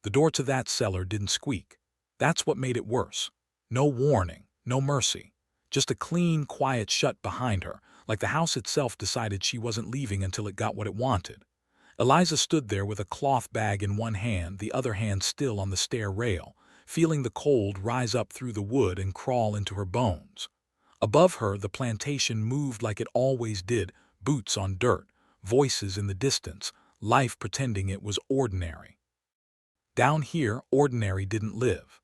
The door to that cellar didn't squeak. That's what made it worse. No warning, no mercy. Just a clean, quiet shut behind her, like the house itself decided she wasn't leaving until it got what it wanted. Eliza stood there with a cloth bag in one hand, the other hand still on the stair rail, feeling the cold rise up through the wood and crawl into her bones. Above her, the plantation moved like it always did, boots on dirt, voices in the distance, life pretending it was ordinary. Down here, ordinary didn't live.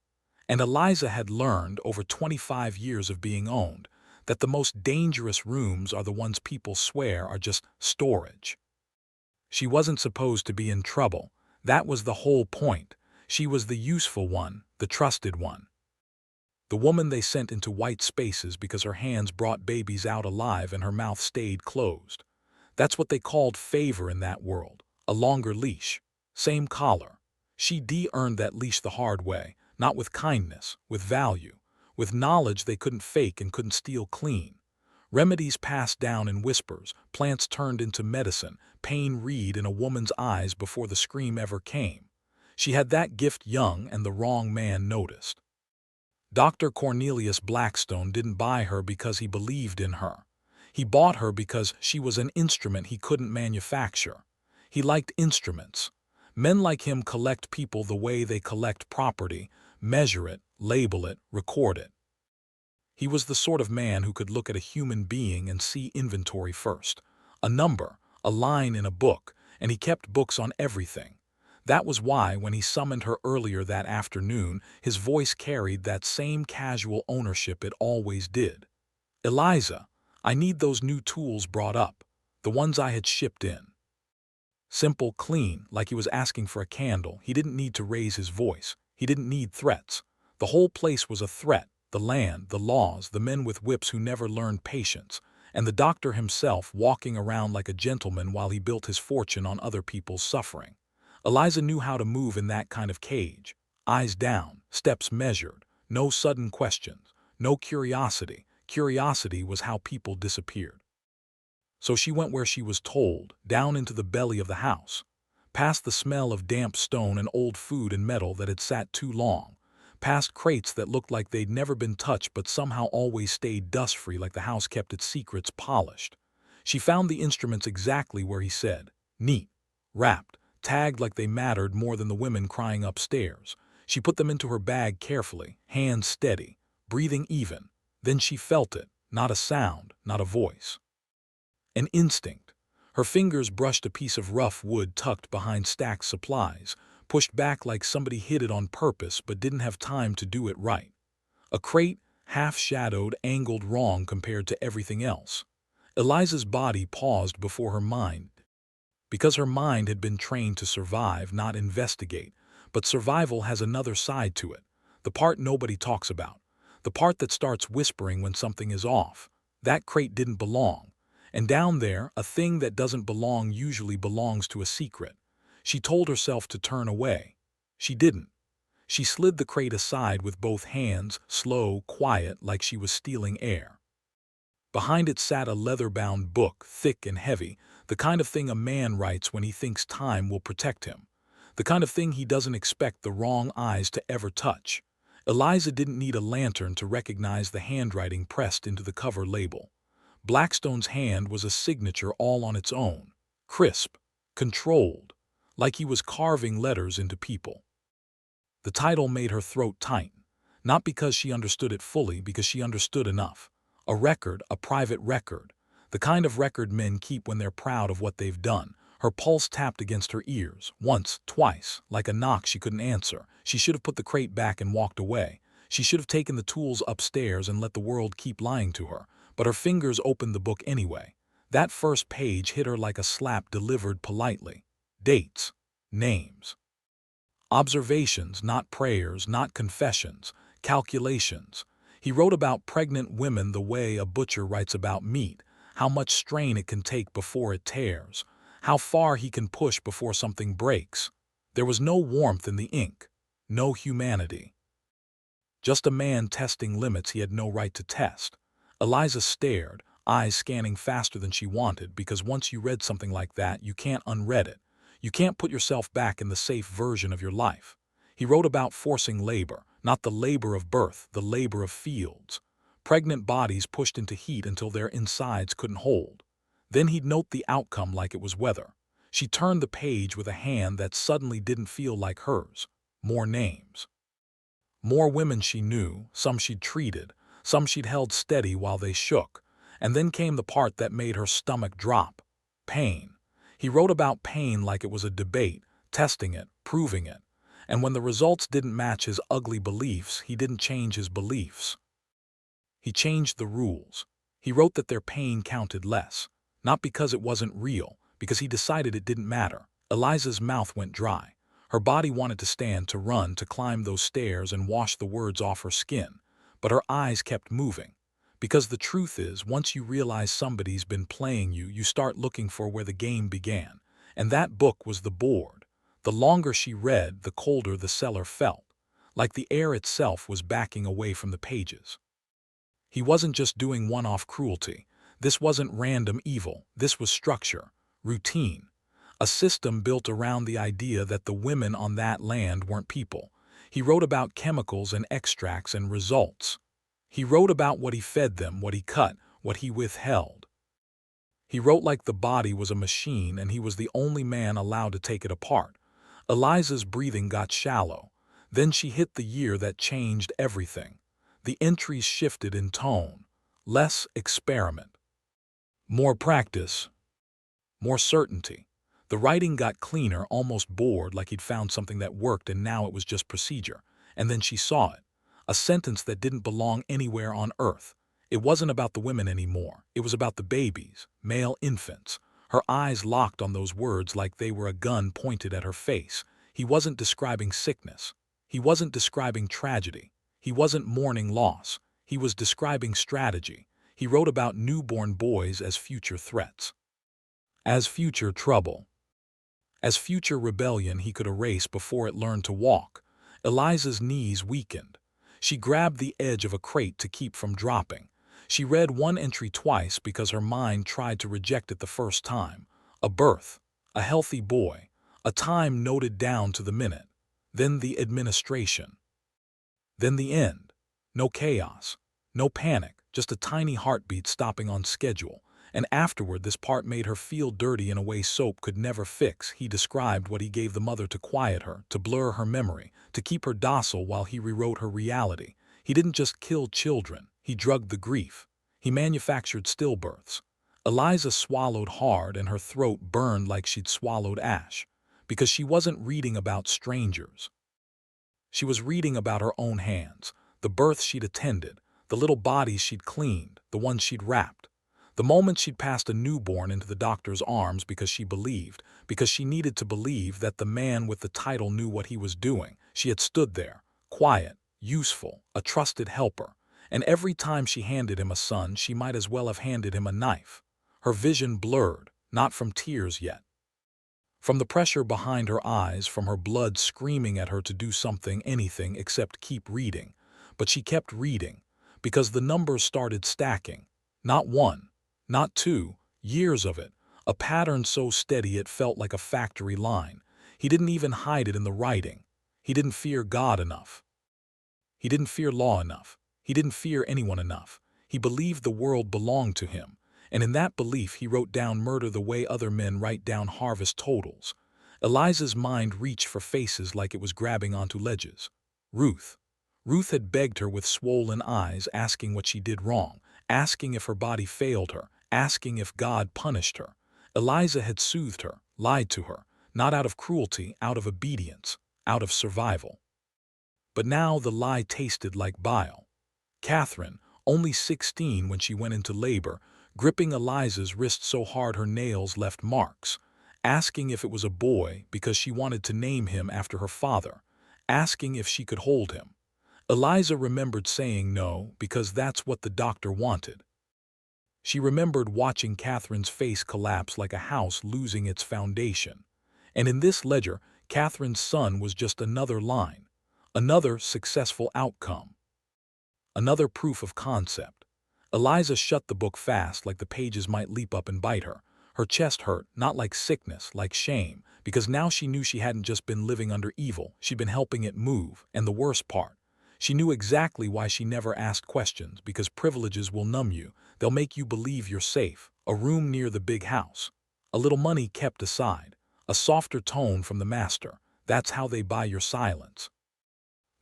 And Eliza had learned, over 25 years of being owned, that the most dangerous rooms are the ones people swear are just storage. She wasn't supposed to be in trouble. That was the whole point. She was the useful one, the trusted one. The woman they sent into white spaces because her hands brought babies out alive and her mouth stayed closed. That's what they called favor in that world. A longer leash. Same collar. She de-earned that leash the hard way, not with kindness, with value, with knowledge they couldn't fake and couldn't steal clean. Remedies passed down in whispers, plants turned into medicine, pain read in a woman's eyes before the scream ever came. She had that gift young, and the wrong man noticed. Dr. Cornelius Blackstone didn't buy her because he believed in her. He bought her because she was an instrument he couldn't manufacture. He liked instruments. Men like him collect people the way they collect property, measure it, label it, record it. He was the sort of man who could look at a human being and see inventory first. A number, a line in a book, and he kept books on everything. That was why, when he summoned her earlier that afternoon, his voice carried that same casual ownership it always did. "Eliza, I need those new tools brought up, the ones I had shipped in." Simple, clean, like he was asking for a candle. He didn't need to raise his voice. He didn't need threats. The whole place was a threat. The land, the laws, the men with whips who never learned patience, and the doctor himself walking around like a gentleman while he built his fortune on other people's suffering. Eliza knew how to move in that kind of cage. Eyes down, steps measured, no sudden questions, no curiosity. Curiosity was how people disappeared. So she went where she was told, down into the belly of the house, past the smell of damp stone and old food and metal that had sat too long, past crates that looked like they'd never been touched but somehow always stayed dust-free, like the house kept its secrets polished. She found the instruments exactly where he said, neat, wrapped, tagged like they mattered more than the women crying upstairs. She put them into her bag carefully, hands steady, breathing even. Then she felt it, not a sound, not a voice. An instinct. Her fingers brushed a piece of rough wood tucked behind stacked supplies, pushed back like somebody hid it on purpose but didn't have time to do it right. A crate, half-shadowed, angled wrong compared to everything else. Eliza's body paused before her mind, because her mind had been trained to survive, not investigate. But survival has another side to it, the part nobody talks about, the part that starts whispering when something is off. That crate didn't belong. And down there, a thing that doesn't belong usually belongs to a secret. She told herself to turn away. She didn't. She slid the crate aside with both hands, slow, quiet, like she was stealing air. Behind it sat a leather-bound book, thick and heavy, the kind of thing a man writes when he thinks time will protect him, the kind of thing he doesn't expect the wrong eyes to ever touch. Eliza didn't need a lantern to recognize the handwriting pressed into the cover label. Blackstone's hand was a signature all on its own, crisp, controlled, like he was carving letters into people. The title made her throat tighten, not because she understood it fully, because she understood enough. A record, a private record, the kind of record men keep when they're proud of what they've done. Her pulse tapped against her ears, once, twice, like a knock she couldn't answer. She should have put the crate back and walked away. She should have taken the tools upstairs and let the world keep lying to her. But her fingers opened the book anyway. That first page hit her like a slap delivered politely. Dates, names. Observations, not prayers, not confessions, calculations. He wrote about pregnant women the way a butcher writes about meat, how much strain it can take before it tears, how far he can push before something breaks. There was no warmth in the ink, no humanity. Just a man testing limits he had no right to test. Eliza stared, eyes scanning faster than she wanted, because once you read something like that, you can't unread it. You can't put yourself back in the safe version of your life. He wrote about forcing labor, not the labor of birth, the labor of fields. Pregnant bodies pushed into heat until their insides couldn't hold. Then he'd note the outcome like it was weather. She turned the page with a hand that suddenly didn't feel like hers. More names. More women she knew, some she'd treated, some she'd held steady while they shook. And then came the part that made her stomach drop. Pain. He wrote about pain like it was a debate, testing it, proving it. And when the results didn't match his ugly beliefs, he didn't change his beliefs. He changed the rules. He wrote that their pain counted less. Not because it wasn't real, because he decided it didn't matter. Eliza's mouth went dry. Her body wanted to stand, to run, to climb those stairs and wash the words off her skin. But her eyes kept moving. Because the truth is, once you realize somebody's been playing you, you start looking for where the game began. And that book was the board. The longer she read, the colder the cellar felt. Like the air itself was backing away from the pages. He wasn't just doing one-off cruelty. This wasn't random evil. This was structure, routine. A system built around the idea that the women on that land weren't people. He wrote about chemicals and extracts and results. He wrote about what he fed them, what he cut, what he withheld. He wrote like the body was a machine and he was the only man allowed to take it apart. Eliza's breathing got shallow. Then she hit the year that changed everything. The entries shifted in tone. Less experiment. More practice. More certainty. The writing got cleaner, almost bored, like he'd found something that worked and now it was just procedure. And then she saw it. A sentence that didn't belong anywhere on earth. It wasn't about the women anymore. It was about the babies, male infants. Her eyes locked on those words like they were a gun pointed at her face. He wasn't describing sickness. He wasn't describing tragedy. He wasn't mourning loss. He was describing strategy. He wrote about newborn boys as future threats. As future trouble. As future rebellion he could erase before it learned to walk. Eliza's knees weakened. She grabbed the edge of a crate to keep from dropping. She read one entry twice because her mind tried to reject it the first time. A birth, a healthy boy, a time noted down to the minute. Then the administration. Then the end. No chaos, no panic, just a tiny heartbeat stopping on schedule. And afterward this part made her feel dirty in a way soap could never fix. He described what he gave the mother to quiet her, to blur her memory, to keep her docile while he rewrote her reality. He didn't just kill children, he drugged the grief. He manufactured stillbirths. Eliza swallowed hard and her throat burned like she'd swallowed ash. Because she wasn't reading about strangers. She was reading about her own hands, the births she'd attended, the little bodies she'd cleaned, the ones she'd wrapped. The moment she'd passed a newborn into the doctor's arms because she believed, because she needed to believe that the man with the title knew what he was doing, she had stood there, quiet, useful, a trusted helper. And every time she handed him a son, she might as well have handed him a knife. Her vision blurred, not from tears yet. From the pressure behind her eyes, from her blood screaming at her to do something, anything except keep reading. But she kept reading, because the numbers started stacking. Not one. Not two, years of it, a pattern so steady it felt like a factory line. He didn't even hide it in the writing. He didn't fear God enough. He didn't fear law enough. He didn't fear anyone enough. He believed the world belonged to him. And in that belief he wrote down murder the way other men write down harvest totals. Eliza's mind reached for faces like it was grabbing onto ledges. Ruth. Ruth had begged her with swollen eyes, asking what she did wrong, asking if her body failed her, asking if God punished her. Eliza had soothed her, lied to her, not out of cruelty, out of obedience, out of survival. But now the lie tasted like bile. Catherine, only 16 when she went into labor, gripping Eliza's wrist so hard her nails left marks, asking if it was a boy because she wanted to name him after her father, asking if she could hold him. Eliza remembered saying no because that's what the doctor wanted. She remembered watching Catherine's face collapse like a house losing its foundation. And in this ledger, Catherine's son was just another line, another successful outcome, another proof of concept. Eliza shut the book fast like the pages might leap up and bite her. Her chest hurt, not like sickness, like shame, because now she knew she hadn't just been living under evil, she'd been helping it move, and the worst part, she knew exactly why she never asked questions, because privileges will numb you, they'll make you believe you're safe. A room near the big house. A little money kept aside. A softer tone from the master. That's how they buy your silence.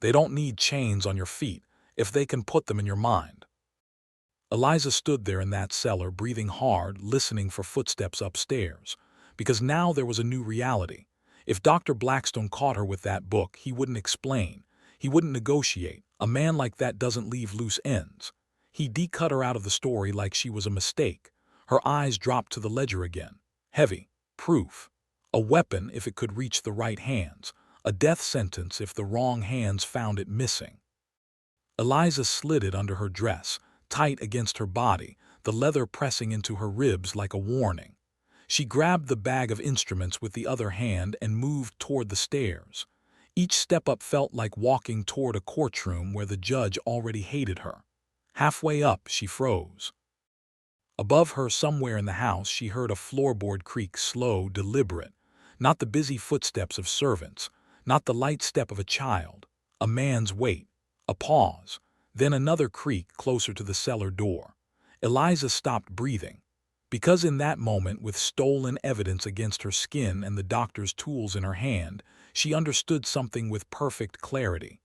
They don't need chains on your feet if they can put them in your mind. Eliza stood there in that cellar, breathing hard, listening for footsteps upstairs. Because now there was a new reality. If Dr. Blackstone caught her with that book, he wouldn't explain. He wouldn't negotiate. A man like that doesn't leave loose ends. He decut her out of the story like she was a mistake. Her eyes dropped to the ledger again. Heavy. Proof. A weapon if it could reach the right hands. A death sentence if the wrong hands found it missing. Eliza slid it under her dress, tight against her body, the leather pressing into her ribs like a warning. She grabbed the bag of instruments with the other hand and moved toward the stairs. Each step up felt like walking toward a courtroom where the judge already hated her. Halfway up, she froze. Above her, somewhere in the house, she heard a floorboard creak, slow, deliberate. Not the busy footsteps of servants, not the light step of a child. A man's weight. A pause. Then another creak closer to the cellar door. Eliza stopped breathing. Because in that moment, with stolen evidence against her skin and the doctor's tools in her hand, she understood something with perfect clarity.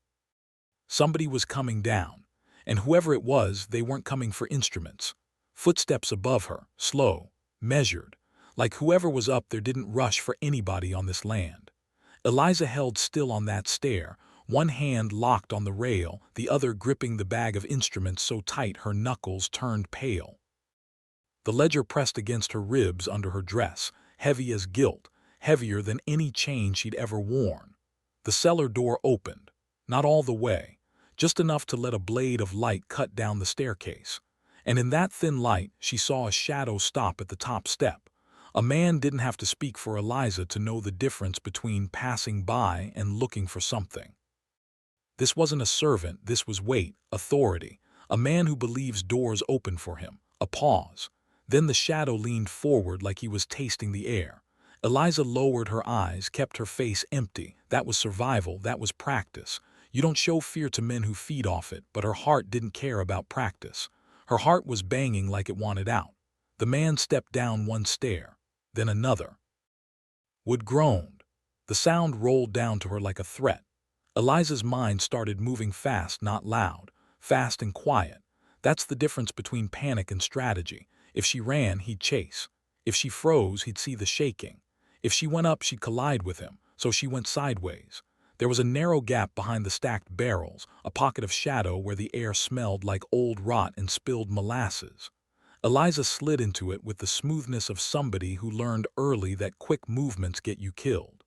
Somebody was coming down, and whoever it was, they weren't coming for instruments. Footsteps above her, slow, measured, like whoever was up there didn't rush for anybody on this land. Eliza held still on that stair, one hand locked on the rail, the other gripping the bag of instruments so tight her knuckles turned pale. The ledger pressed against her ribs under her dress, heavy as guilt, heavier than any chain she'd ever worn. The cellar door opened, not all the way, just enough to let a blade of light cut down the staircase. And in that thin light, she saw a shadow stop at the top step. A man didn't have to speak for Eliza to know the difference between passing by and looking for something. This wasn't a servant, this was weight, authority, a man who believes doors open for him. A pause. Then the shadow leaned forward like he was tasting the air. Eliza lowered her eyes, kept her face empty. That was survival, that was practice. You don't show fear to men who feed off it, but her heart didn't care about practice. Her heart was banging like it wanted out. The man stepped down one stair, then another. Wood groaned. The sound rolled down to her like a threat. Eliza's mind started moving fast, not loud, fast and quiet. That's the difference between panic and strategy. If she ran, he'd chase. If she froze, he'd see the shaking. If she went up, she'd collide with him, so she went sideways. There was a narrow gap behind the stacked barrels, a pocket of shadow where the air smelled like old rot and spilled molasses. Eliza slid into it with the smoothness of somebody who learned early that quick movements get you killed.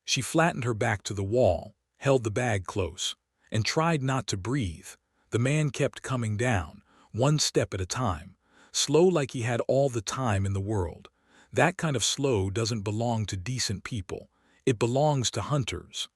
She flattened her back to the wall, held the bag close, and tried not to breathe. The man kept coming down, one step at a time, slow like he had all the time in the world. That kind of slow doesn't belong to decent people. It belongs to hunters.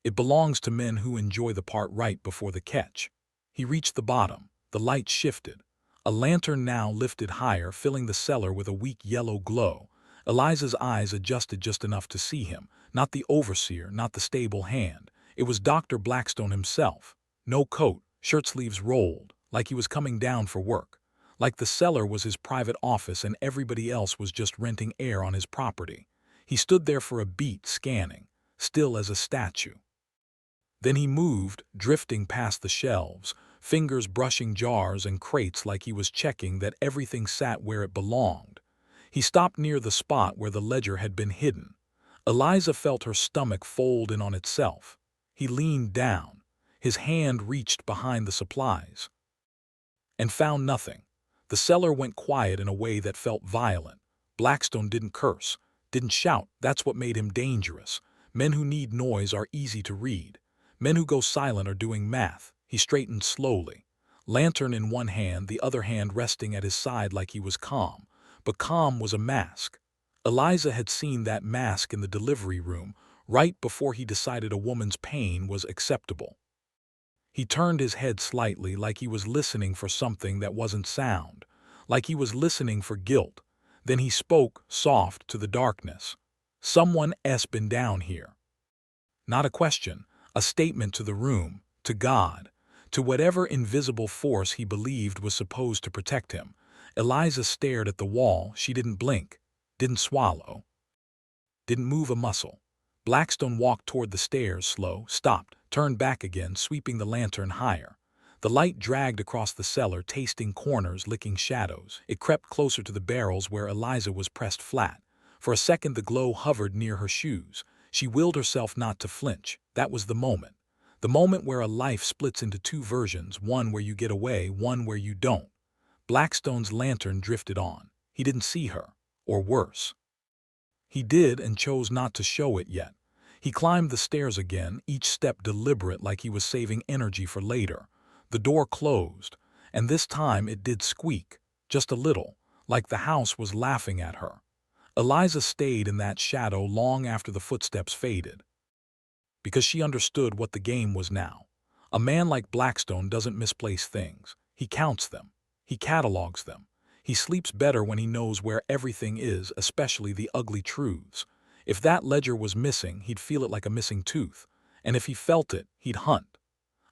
It belongs to men who enjoy the part right before the catch. He reached the bottom. The light shifted. A lantern now lifted higher, filling the cellar with a weak yellow glow. Eliza's eyes adjusted just enough to see him, not the overseer, not the stable hand. It was Dr. Blackstone himself. No coat, shirt sleeves rolled, like he was coming down for work. Like the cellar was his private office and everybody else was just renting air on his property. He stood there for a beat, scanning, still as a statue. Then he moved, drifting past the shelves, fingers brushing jars and crates like he was checking that everything sat where it belonged. He stopped near the spot where the ledger had been hidden. Eliza felt her stomach fold in on itself. He leaned down. His hand reached behind the supplies. And found nothing. The cellar went quiet in a way that felt violent. Blackstone didn't curse, didn't shout. That's what made him dangerous. Men who need noise are easy to read. Men who go silent are doing math. He straightened slowly. Lantern in one hand, the other hand resting at his side like he was calm. But calm was a mask. Eliza had seen that mask in the delivery room, right before he decided a woman's pain was acceptable. He turned his head slightly like he was listening for something that wasn't sound, like he was listening for guilt. Then he spoke, soft, to the darkness. "Someone's been down here." Not a question, a statement to the room, to God, to whatever invisible force he believed was supposed to protect him. Eliza stared at the wall. She didn't blink, didn't swallow, didn't move a muscle. Blackstone walked toward the stairs, slow, stopped, turned back again, sweeping the lantern higher. The light dragged across the cellar, tasting corners, licking shadows. It crept closer to the barrels where Eliza was pressed flat. For a second the glow hovered near her shoes. She willed herself not to flinch. That was the moment. The moment where a life splits into two versions, one where you get away, one where you don't. Blackstone's lantern drifted on. He didn't see her. Or worse. He did and chose not to show it yet. He climbed the stairs again, each step deliberate, like he was saving energy for later. The door closed, and this time it did squeak, just a little, like the house was laughing at her. Eliza stayed in that shadow long after the footsteps faded. Because she understood what the game was now. A man like Blackstone doesn't misplace things. He counts them. He catalogs them. He sleeps better when he knows where everything is, especially the ugly truths. If that ledger was missing, he'd feel it like a missing tooth. And if he felt it, he'd hunt.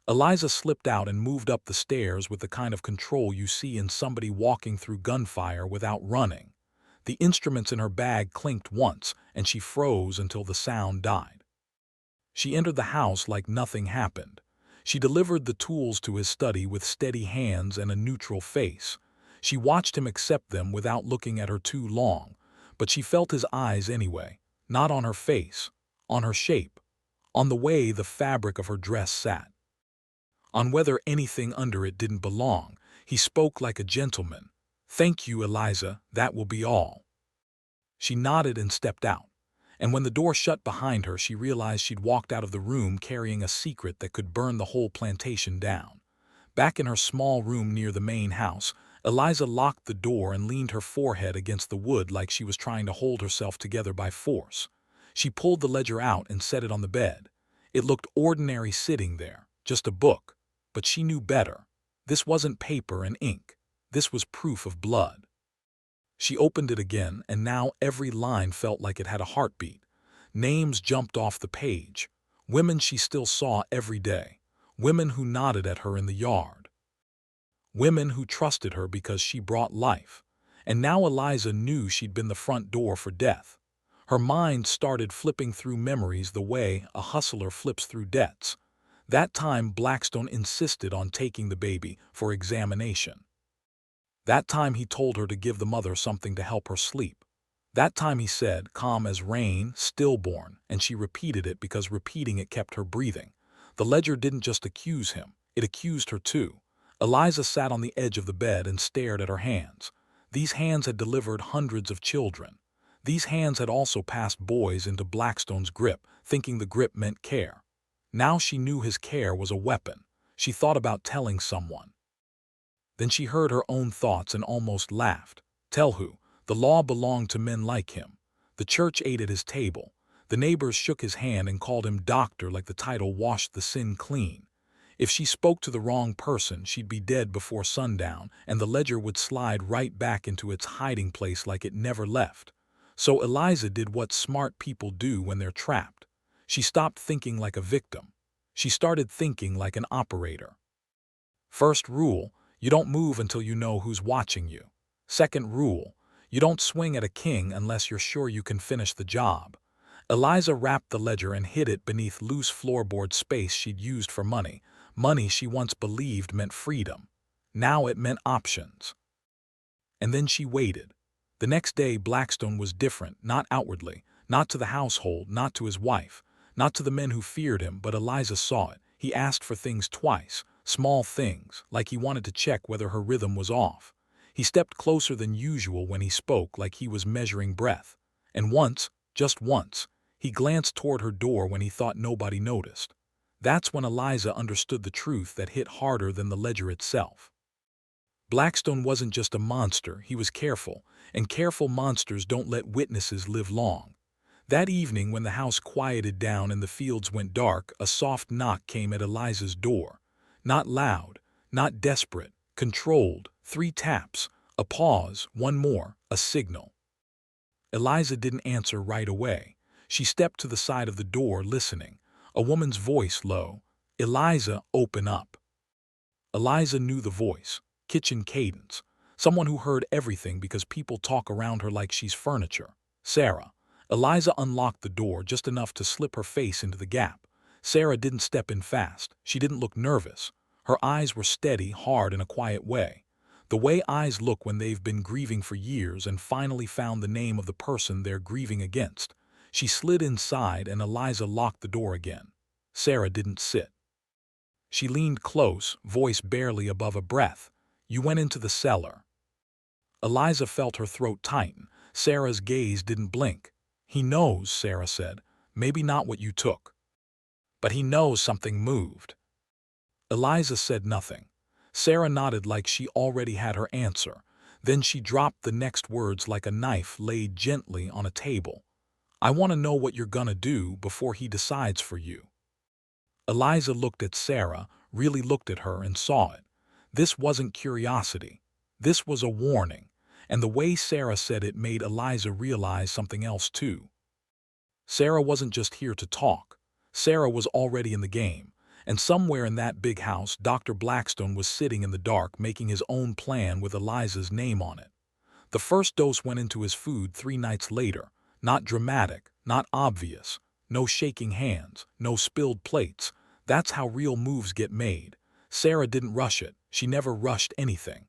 Eliza slipped out and moved up the stairs with the kind of control you see in somebody walking through gunfire without running. The instruments in her bag clinked once, and she froze until the sound died. She entered the house like nothing happened. She delivered the tools to his study with steady hands and a neutral face. She watched him accept them without looking at her too long, but she felt his eyes anyway, not on her face, on her shape, on the way the fabric of her dress sat, on whether anything under it didn't belong. He spoke like a gentleman. "Thank you, Eliza, that will be all." She nodded and stepped out. And when the door shut behind her, she realized she'd walked out of the room carrying a secret that could burn the whole plantation down. Back in her small room near the main house, Eliza locked the door and leaned her forehead against the wood like she was trying to hold herself together by force. She pulled the ledger out and set it on the bed. It looked ordinary sitting there, just a book. But she knew better. This wasn't paper and ink. This was proof of blood. She opened it again, and now every line felt like it had a heartbeat. Names jumped off the page. Women she still saw every day. Women who nodded at her in the yard. Women who trusted her because she brought life. And now Eliza knew she'd been the front door for death. Her mind started flipping through memories the way a hustler flips through debts. That time Blackstone insisted on taking the baby for examination. That time he told her to give the mother something to help her sleep. That time he said, calm as rain, stillborn, and she repeated it because repeating it kept her breathing. The ledger didn't just accuse him, it accused her too. Eliza sat on the edge of the bed and stared at her hands. These hands had delivered hundreds of children. These hands had also passed boys into Blackstone's grip, thinking the grip meant care. Now she knew his care was a weapon. She thought about telling someone. Then she heard her own thoughts and almost laughed. Tell who? The law belonged to men like him. The church ate at his table. The neighbors shook his hand and called him doctor like the title washed the sin clean. If she spoke to the wrong person, she'd be dead before sundown, and the ledger would slide right back into its hiding place like it never left. So Eliza did what smart people do when they're trapped. She stopped thinking like a victim. She started thinking like an operator. First rule, you don't move until you know who's watching you. Second rule, you don't swing at a king unless you're sure you can finish the job. Eliza wrapped the ledger and hid it beneath loose floorboard space she'd used for money. Money she once believed meant freedom. Now it meant options. And then she waited. The next day Blackstone was different, not outwardly, not to the household, not to his wife, not to the men who feared him, but Eliza saw it. He asked for things twice, small things, like he wanted to check whether her rhythm was off. He stepped closer than usual when he spoke, like he was measuring breath. And once, just once, he glanced toward her door when he thought nobody noticed. That's when Eliza understood the truth that hit harder than the ledger itself. Blackstone wasn't just a monster, he was careful, and careful monsters don't let witnesses live long. That evening when the house quieted down and the fields went dark, a soft knock came at Eliza's door. Not loud, not desperate, controlled, 3 taps, a pause, one more, a signal. Eliza didn't answer right away. She stepped to the side of the door, listening. A woman's voice, low. "Eliza, open up." Eliza knew the voice. Kitchen cadence. Someone who heard everything because people talk around her like she's furniture. Sarah. Eliza unlocked the door just enough to slip her face into the gap. Sarah didn't step in fast. She didn't look nervous. Her eyes were steady, hard in a quiet way. The way eyes look when they've been grieving for years and finally found the name of the person they're grieving against. She slid inside and Eliza locked the door again. Sarah didn't sit. She leaned close, voice barely above a breath. "You went into the cellar." Eliza felt her throat tighten. Sarah's gaze didn't blink. "He knows," Sarah said. "Maybe not what you took. But he knows something moved." Eliza said nothing. Sarah nodded like she already had her answer. Then she dropped the next words like a knife laid gently on a table. "I want to know what you're gonna do before he decides for you." Eliza looked at Sarah, really looked at her and saw it. This wasn't curiosity. This was a warning. And the way Sarah said it made Eliza realize something else too. Sarah wasn't just here to talk. Sarah was already in the game. And somewhere in that big house, Dr. Blackstone was sitting in the dark making his own plan with Eliza's name on it. The first dose went into his food 3 nights later. Not dramatic, not obvious. No shaking hands, no spilled plates. That's how real moves get made. Sarah didn't rush it. She never rushed anything.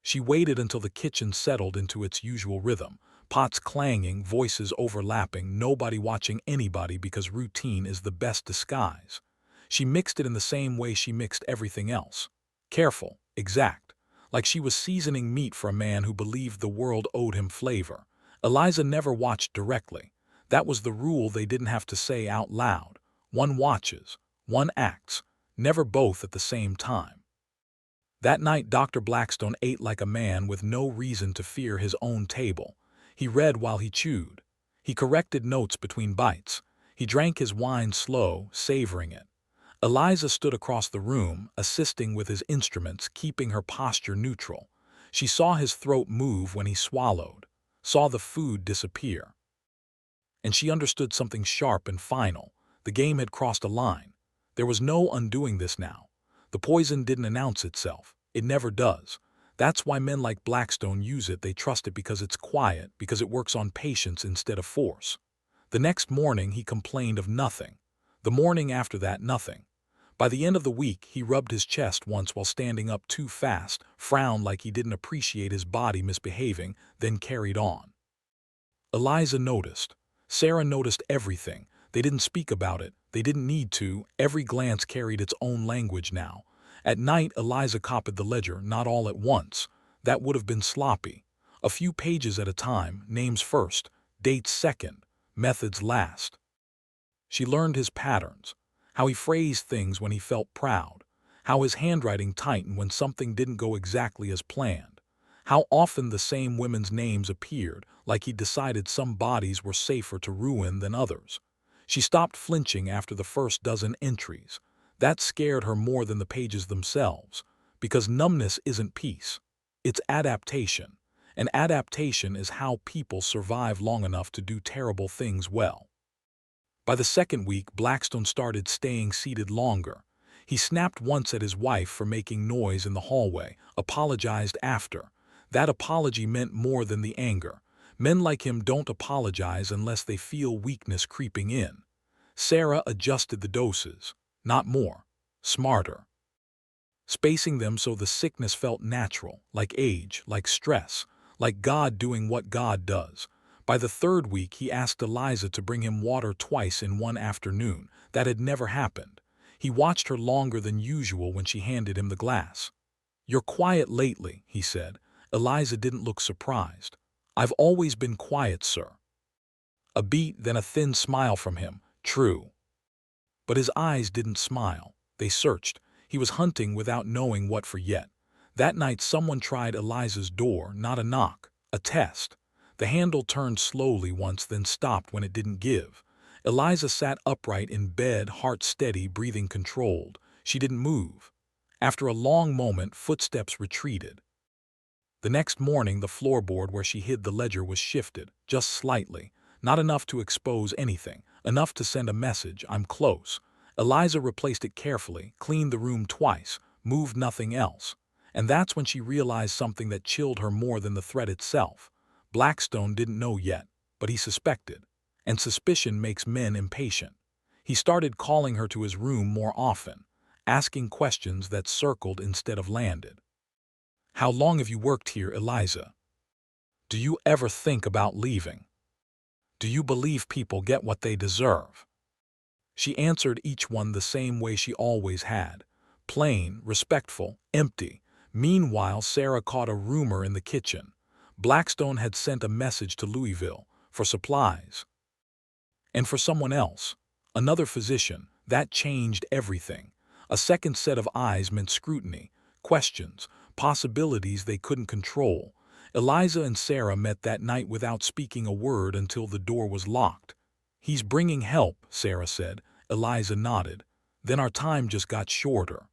She waited until the kitchen settled into its usual rhythm. Pots clanging, voices overlapping, nobody watching anybody because routine is the best disguise. She mixed it in the same way she mixed everything else. Careful, exact. Like she was seasoning meat for a man who believed the world owed him flavor. Eliza never watched directly. That was the rule they didn't have to say out loud. One watches, one acts, never both at the same time. That night Dr. Blackstone ate like a man with no reason to fear his own table. He read while he chewed. He corrected notes between bites. He drank his wine slow, savoring it. Eliza stood across the room, assisting with his instruments, keeping her posture neutral. She saw his throat move when he swallowed, saw the food disappear. And she understood something sharp and final. The game had crossed a line. There was no undoing this now. The poison didn't announce itself. It never does. That's why men like Blackstone use it. They trust it because it's quiet, because it works on patience instead of force. The next morning he complained of nothing. The morning after that, nothing. By the end of the week, he rubbed his chest once while standing up too fast, frowned like he didn't appreciate his body misbehaving, then carried on. Eliza noticed. Sarah noticed everything. They didn't speak about it. They didn't need to. Every glance carried its own language now. At night, Eliza copied the ledger, not all at once. That would have been sloppy. A few pages at a time, names first, dates second, methods last. She learned his patterns, how he phrased things when he felt proud, how his handwriting tightened when something didn't go exactly as planned, how often the same women's names appeared, like he decided some bodies were safer to ruin than others. She stopped flinching after the first dozen entries. That scared her more than the pages themselves, because numbness isn't peace. It's adaptation, and adaptation is how people survive long enough to do terrible things well. By the second week, Blackstone started staying seated longer. He snapped once at his wife for making noise in the hallway, apologized after. That apology meant more than the anger. Men like him don't apologize unless they feel weakness creeping in. Sarah adjusted the doses. Not more. Smarter. Spacing them so the sickness felt natural, like age, like stress, like God doing what God does. By the third week, he asked Eliza to bring him water twice in one afternoon. That had never happened. He watched her longer than usual when she handed him the glass. "You're quiet lately," he said. Eliza didn't look surprised. "I've always been quiet, sir." A beat, then a thin smile from him. True. But his eyes didn't smile. They searched. He was hunting without knowing what for yet. That night someone tried Eliza's door, not a knock, a test. The handle turned slowly once, then stopped when it didn't give. Eliza sat upright in bed, heart steady, breathing controlled. She didn't move. After a long moment, footsteps retreated. The next morning, the floorboard where she hid the ledger was shifted, just slightly, not enough to expose anything, enough to send a message, "I'm close." Eliza replaced it carefully, cleaned the room twice, moved nothing else. And that's when she realized something that chilled her more than the threat itself. Blackstone didn't know yet, but he suspected. And suspicion makes men impatient. He started calling her to his room more often, asking questions that circled instead of landed. "How long have you worked here, Eliza? Do you ever think about leaving? Do you believe people get what they deserve?" She answered each one the same way she always had. Plain, respectful, empty. Meanwhile, Sarah caught a rumor in the kitchen. Blackstone had sent a message to Louisville for supplies. And for someone else, another physician. That changed everything. A second set of eyes meant scrutiny, questions, possibilities they couldn't control. Eliza and Sarah met that night without speaking a word until the door was locked. "He's bringing help," Sarah said. Eliza nodded. Then our time just got shorter.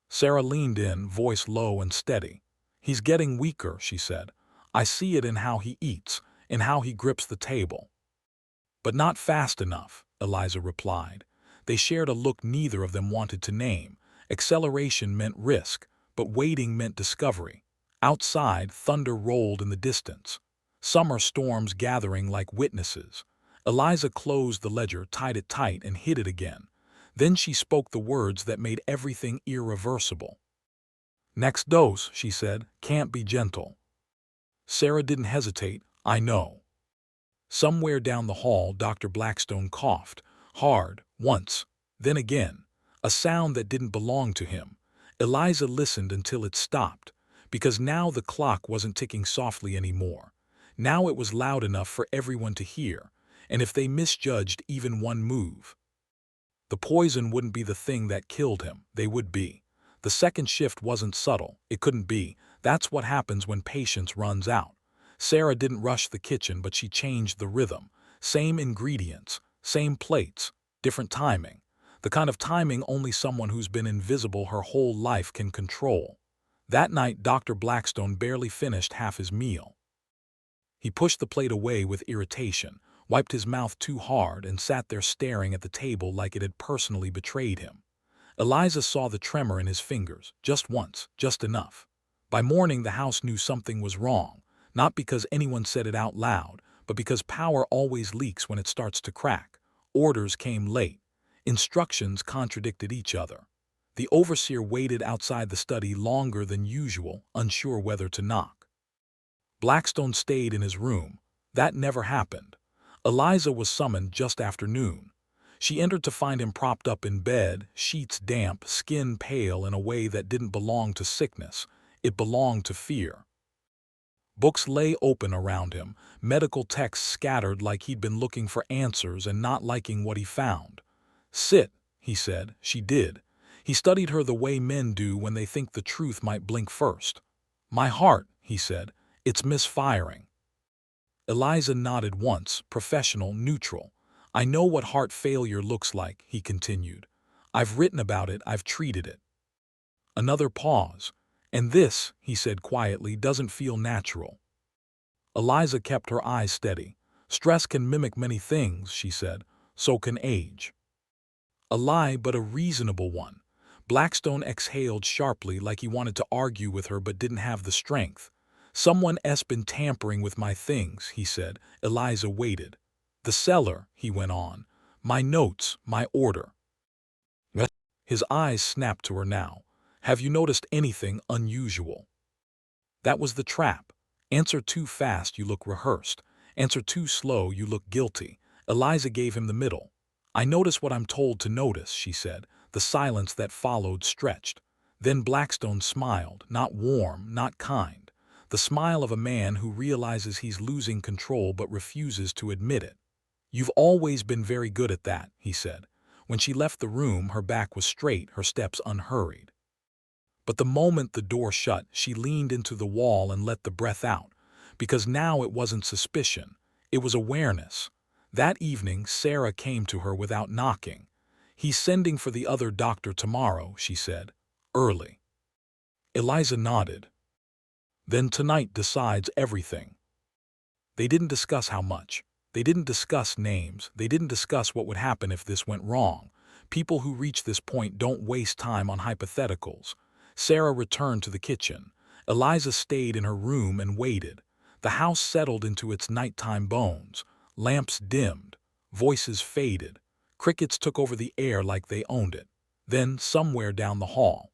Sarah leaned in, voice low and steady. "He's getting weaker," she said. "I see it in how he eats, in how he grips the table." "But not fast enough," Eliza replied. They shared a look neither of them wanted to name. Acceleration meant risk, but waiting meant discovery. Outside, thunder rolled in the distance. Summer storms gathering like witnesses. Eliza closed the ledger, tied it tight, and hid it again. Then she spoke the words that made everything irreversible. "Next dose," she said, "can't be gentle." Sarah didn't hesitate. "I know." Somewhere down the hall, Dr. Blackstone coughed, hard, once, then again, a sound that didn't belong to him. Eliza listened until it stopped, because now the clock wasn't ticking softly anymore. Now it was loud enough for everyone to hear, and if they misjudged even one move, the poison wouldn't be the thing that killed him. They would be. The second shift wasn't subtle. It couldn't be. That's what happens when patience runs out. Sarah didn't rush the kitchen, but she changed the rhythm. Same ingredients, same plates, different timing. The kind of timing only someone who's been invisible her whole life can control. That night, Dr. Blackstone barely finished half his meal. He pushed the plate away with irritation, wiped his mouth too hard, and sat there staring at the table like it had personally betrayed him. Eliza saw the tremor in his fingers, just once, just enough. By morning, the house knew something was wrong, not because anyone said it out loud, but because power always leaks when it starts to crack. Orders came late. Instructions contradicted each other. The overseer waited outside the study longer than usual, unsure whether to knock. Blackstone stayed in his room. That never happened. Eliza was summoned just after noon. She entered to find him propped up in bed, sheets damp, skin pale in a way that didn't belong to sickness. It belonged to fear. Books lay open around him, medical texts scattered like he'd been looking for answers and not liking what he found. "Sit," he said. She did. He studied her the way men do when they think the truth might blink first. "My heart," he said. "It's misfiring." Eliza nodded once, professional, neutral. "I know what heart failure looks like," he continued. "I've written about it, I've treated it." Another pause. "And this," he said quietly, "doesn't feel natural." Eliza kept her eyes steady. "Stress can mimic many things," she said. "So can age." A lie, but a reasonable one. Blackstone exhaled sharply like he wanted to argue with her but didn't have the strength. "Someone's been tampering with my things," he said. Eliza waited. "The cellar," he went on. "My notes, my order." His eyes snapped to her now. "Have you noticed anything unusual?" That was the trap. Answer too fast, you look rehearsed. Answer too slow, you look guilty. Eliza gave him the middle. "I notice what I'm told to notice," she said. The silence that followed stretched. Then Blackstone smiled, not warm, not kind. The smile of a man who realizes he's losing control but refuses to admit it. "You've always been very good at that," he said. When she left the room, her back was straight, her steps unhurried. But the moment the door shut, she leaned into the wall and let the breath out, because now it wasn't suspicion, it was awareness. That evening, Sarah came to her without knocking. "He's sending for the other doctor tomorrow," she said. "Early." Eliza nodded. Then tonight decides everything. They didn't discuss how much. They didn't discuss names. They didn't discuss what would happen if this went wrong. People who reach this point don't waste time on hypotheticals. Sarah returned to the kitchen. Eliza stayed in her room and waited. The house settled into its nighttime bones. Lamps dimmed. Voices faded. Crickets took over the air like they owned it. Then, somewhere down the hall,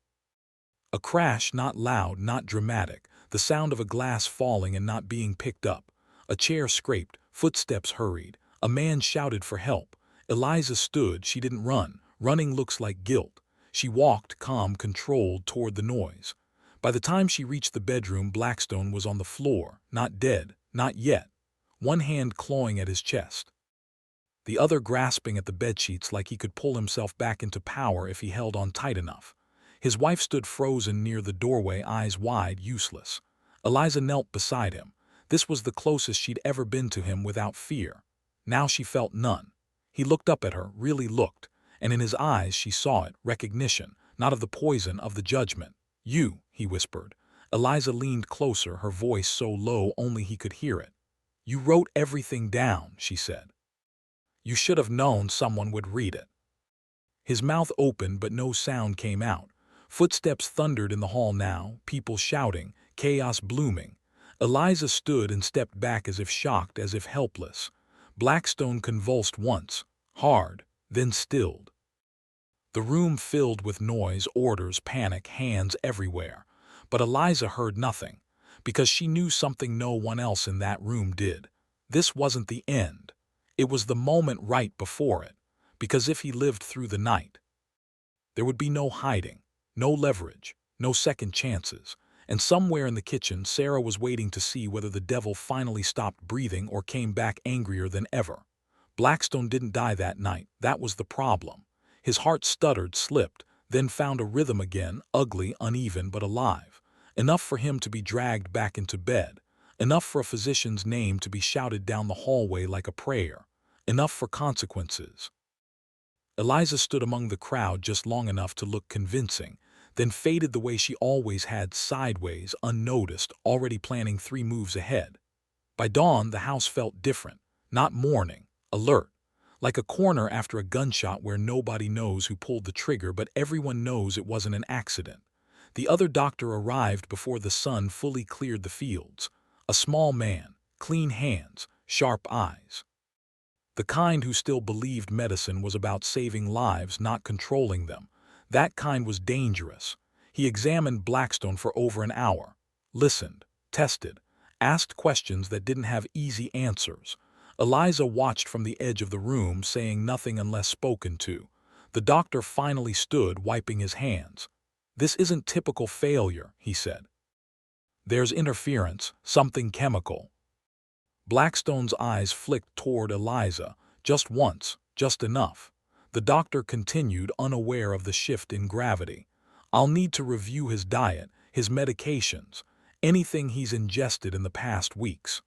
a crash, not loud, not dramatic, the sound of a glass falling and not being picked up. A chair scraped, footsteps hurried, a man shouted for help. Eliza stood, she didn't run. Running looks like guilt. She walked, calm, controlled, toward the noise. By the time she reached the bedroom, Blackstone was on the floor, not dead, not yet. One hand clawing at his chest, the other grasping at the bedsheets like he could pull himself back into power if he held on tight enough. His wife stood frozen near the doorway, eyes wide, useless. Eliza knelt beside him. This was the closest she'd ever been to him without fear. Now she felt none. He looked up at her, really looked, and in his eyes she saw it, recognition, not of the poison, of the judgment. "You," he whispered. Eliza leaned closer, her voice so low only he could hear it. "You wrote everything down," she said. "You should have known someone would read it." His mouth opened, but no sound came out. Footsteps thundered in the hall now, people shouting, chaos blooming. Eliza stood and stepped back as if shocked, as if helpless. Blackstone convulsed once, hard, then stilled. The room filled with noise, orders, panic, hands everywhere. But Eliza heard nothing, because she knew something no one else in that room did. This wasn't the end. It was the moment right before it, because if he lived through the night, there would be no hiding, no leverage, no second chances. And somewhere in the kitchen, Sarah was waiting to see whether the devil finally stopped breathing or came back angrier than ever. Blackstone didn't die that night. That was the problem. His heart stuttered, slipped, then found a rhythm again, ugly, uneven, but alive. Enough for him to be dragged back into bed. Enough for a physician's name to be shouted down the hallway like a prayer. Enough for consequences. Eliza stood among the crowd just long enough to look convincing, then faded the way she always had, sideways, unnoticed, already planning 3 moves ahead. By dawn, the house felt different, not mourning, alert, like a corner after a gunshot where nobody knows who pulled the trigger, but everyone knows it wasn't an accident. The other doctor arrived before the sun fully cleared the fields. A small man, clean hands, sharp eyes. The kind who still believed medicine was about saving lives, not controlling them. That kind was dangerous. He examined Blackstone for over an hour, listened, tested, asked questions that didn't have easy answers. Eliza watched from the edge of the room, saying nothing unless spoken to. The doctor finally stood, wiping his hands. "This isn't typical failure," he said. "There's interference, something chemical." Blackstone's eyes flicked toward Eliza, just once, just enough. The doctor continued, unaware of the shift in gravity. "I'll need to review his diet, his medications, anything he's ingested in the past weeks."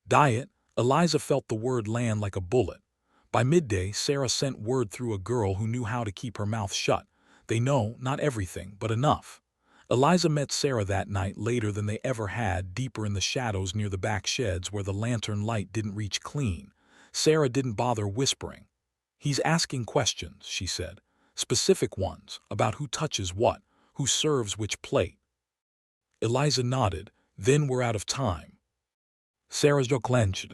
Diet? Eliza felt the word land like a bullet. By midday, Sarah sent word through a girl who knew how to keep her mouth shut. They know, not everything, but enough. Eliza met Sarah that night, later than they ever had, deeper in the shadows near the back sheds where the lantern light didn't reach clean. Sarah didn't bother whispering. "He's asking questions," she said. "Specific ones, about who touches what, who serves which plate." Eliza nodded. "Then we're out of time." Sarah's jaw clenched.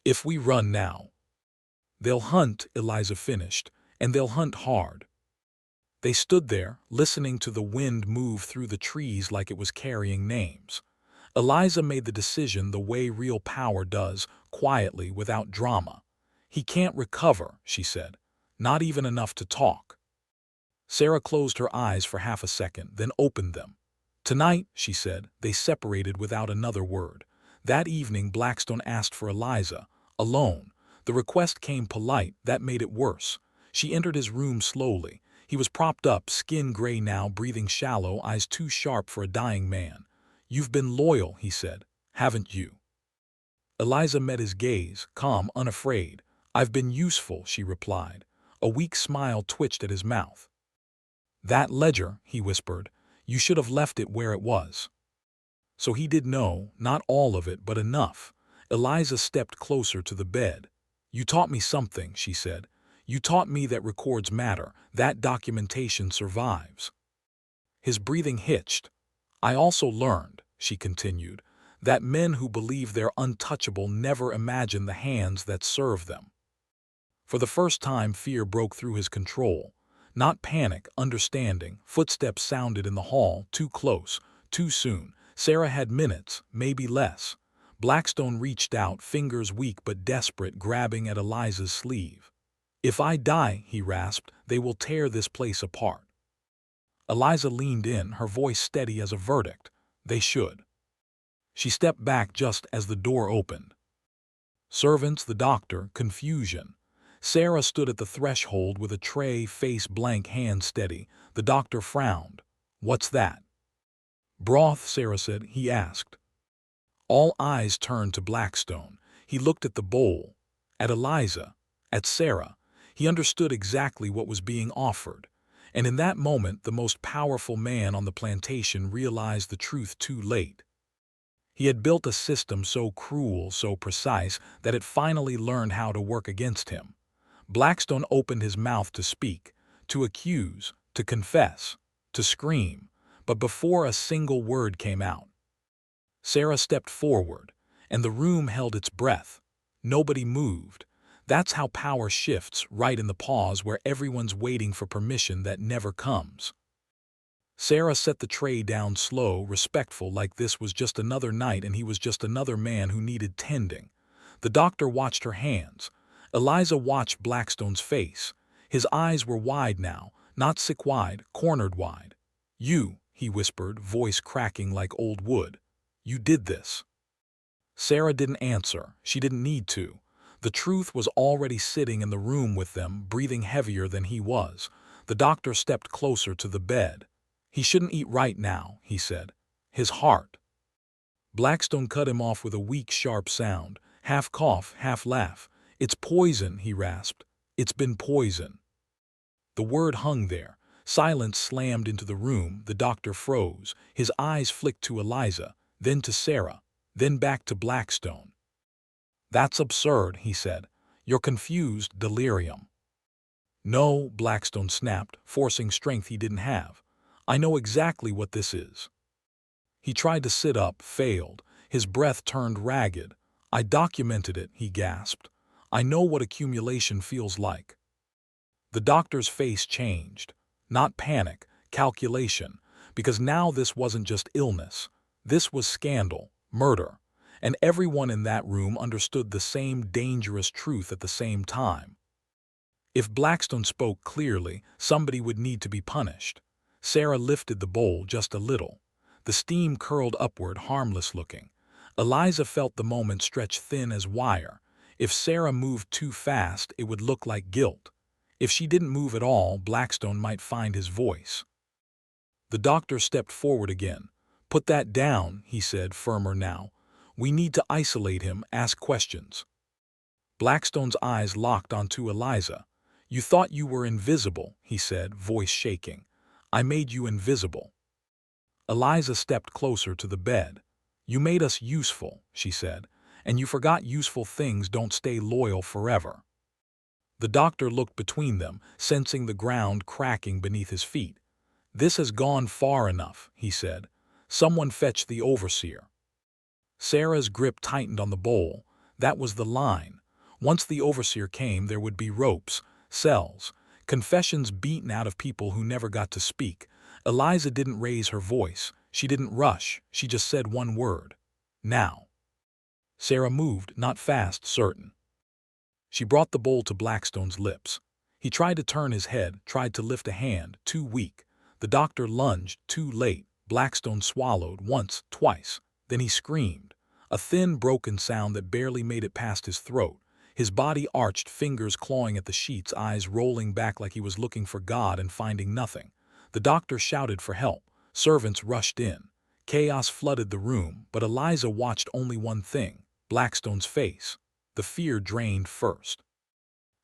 "If we run now, they'll hunt," Eliza finished, "and they'll hunt hard." They stood there, listening to the wind move through the trees like it was carrying names. Eliza made the decision the way real power does, quietly, without drama. "He can't recover," she said. "Not even enough to talk." Sarah closed her eyes for half a second, then opened them. "Tonight," she said. They separated without another word. That evening, Blackstone asked for Eliza, alone. The request came polite, that made it worse. She entered his room slowly. He was propped up, skin gray now, breathing shallow, eyes too sharp for a dying man. "You've been loyal," he said, "haven't you?" Eliza met his gaze, calm, unafraid. "I've been useful," she replied. A weak smile twitched at his mouth. "That ledger," he whispered, "you should have left it where it was." So he did know, not all of it, but enough. Eliza stepped closer to the bed. "You taught me something," she said. "You taught me that records matter, that documentation survives." His breathing hitched. "I also learned," she continued, "that men who believe they're untouchable never imagine the hands that serve them." For the first time, fear broke through his control. Not panic, understanding. Footsteps sounded in the hall, too close, too soon. Sarah had minutes, maybe less. Blackstone reached out, fingers weak but desperate, grabbing at Eliza's sleeve. "If I die," he rasped, "they will tear this place apart." Eliza leaned in, her voice steady as a verdict. "They should." She stepped back just as the door opened. Servants, the doctor, confusion. Sarah stood at the threshold with a tray, face blank, hand steady. The doctor frowned. "What's that?" "Broth," Sarah said. He asked. All eyes turned to Blackstone. He looked at the bowl, at Eliza, at Sarah. He understood exactly what was being offered. And in that moment, the most powerful man on the plantation realized the truth too late. He had built a system so cruel, so precise, that it finally learned how to work against him. Blackstone opened his mouth to speak, to accuse, to confess, to scream, but before a single word came out, Sarah stepped forward, and the room held its breath. Nobody moved. That's how power shifts, right in the pause where everyone's waiting for permission that never comes. Sarah set the tray down slow, respectful, like this was just another night and he was just another man who needed tending. The doctor watched her hands. Eliza watched Blackstone's face. His eyes were wide now, not sick-wide, cornered-wide. "You," he whispered, voice cracking like old wood. "You did this." Sarah didn't answer. She didn't need to. The truth was already sitting in the room with them, breathing heavier than he was. The doctor stepped closer to the bed. "He shouldn't eat right now," he said. "His heart." Blackstone cut him off with a weak, sharp sound, half cough, half laugh. "It's poison," he rasped. "It's been poison." The word hung there. Silence slammed into the room. The doctor froze. His eyes flicked to Eliza, then to Sarah, then back to Blackstone. "That's absurd," he said. "You're confused, delirium." "No," Blackstone snapped, forcing strength he didn't have. "I know exactly what this is." He tried to sit up, failed. His breath turned ragged. "I documented it," he gasped. "I know what accumulation feels like." The doctor's face changed. Not panic, calculation, because now this wasn't just illness. This was scandal, murder, and everyone in that room understood the same dangerous truth at the same time. If Blackstone spoke clearly, somebody would need to be punished. Sarah lifted the bowl just a little. The steam curled upward, harmless looking. Eliza felt the moment stretch thin as wire. If Sarah moved too fast, it would look like guilt. If she didn't move at all, Blackstone might find his voice. The doctor stepped forward again. "Put that down," he said, firmer now. "We need to isolate him, ask questions." Blackstone's eyes locked onto Eliza. "You thought you were invisible," he said, voice shaking. "I made you invisible." Eliza stepped closer to the bed. "You made us useful," she said, "and you forgot useful things don't stay loyal forever." The doctor looked between them, sensing the ground cracking beneath his feet. "This has gone far enough," he said. "Someone fetch the overseer." Sarah's grip tightened on the bowl. That was the line. Once the overseer came, there would be ropes, cells, confessions beaten out of people who never got to speak. Eliza didn't raise her voice. She didn't rush. She just said one word. "Now." Sarah moved, not fast, certain. She brought the bowl to Blackstone's lips. He tried to turn his head, tried to lift a hand, too weak. The doctor lunged, too late. Blackstone swallowed, once, twice. Then he screamed. A thin, broken sound that barely made it past his throat. His body arched, fingers clawing at the sheets, eyes rolling back like he was looking for God and finding nothing. The doctor shouted for help. Servants rushed in. Chaos flooded the room, but Eliza watched only one thing: Blackstone's face. The fear drained first.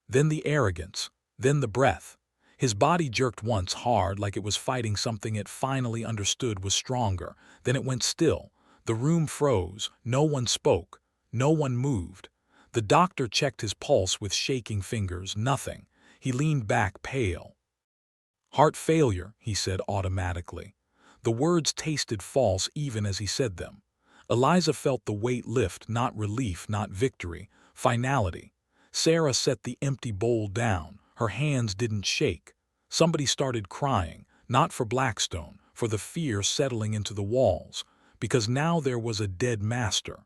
Then the arrogance. Then the breath. His body jerked once hard, like it was fighting something it finally understood was stronger. Then it went still. The room froze, no one spoke, no one moved. The doctor checked his pulse with shaking fingers, nothing. He leaned back, pale. "Heart failure," he said automatically. The words tasted false even as he said them. Eliza felt the weight lift, not relief, not victory, finality. Sarah set the empty bowl down. Her hands didn't shake. Somebody started crying, not for Blackstone, for the fear settling into the walls, because now there was a dead master.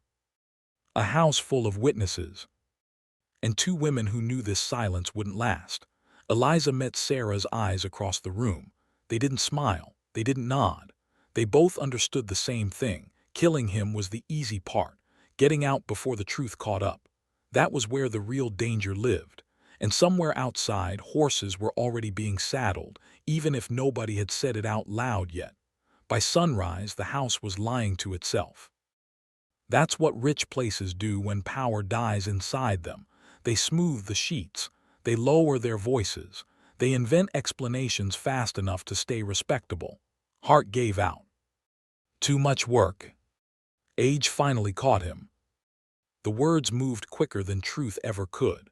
A house full of witnesses, and two women who knew this silence wouldn't last. Eliza met Sarah's eyes across the room. They didn't smile. They didn't nod. They both understood the same thing. Killing him was the easy part. Getting out before the truth caught up. That was where the real danger lived. And somewhere outside, horses were already being saddled, even if nobody had said it out loud yet. By sunrise, the house was lying to itself. That's what rich places do when power dies inside them. They smooth the sheets. They lower their voices. They invent explanations fast enough to stay respectable. Hart gave out. Too much work. Age finally caught him. The words moved quicker than truth ever could.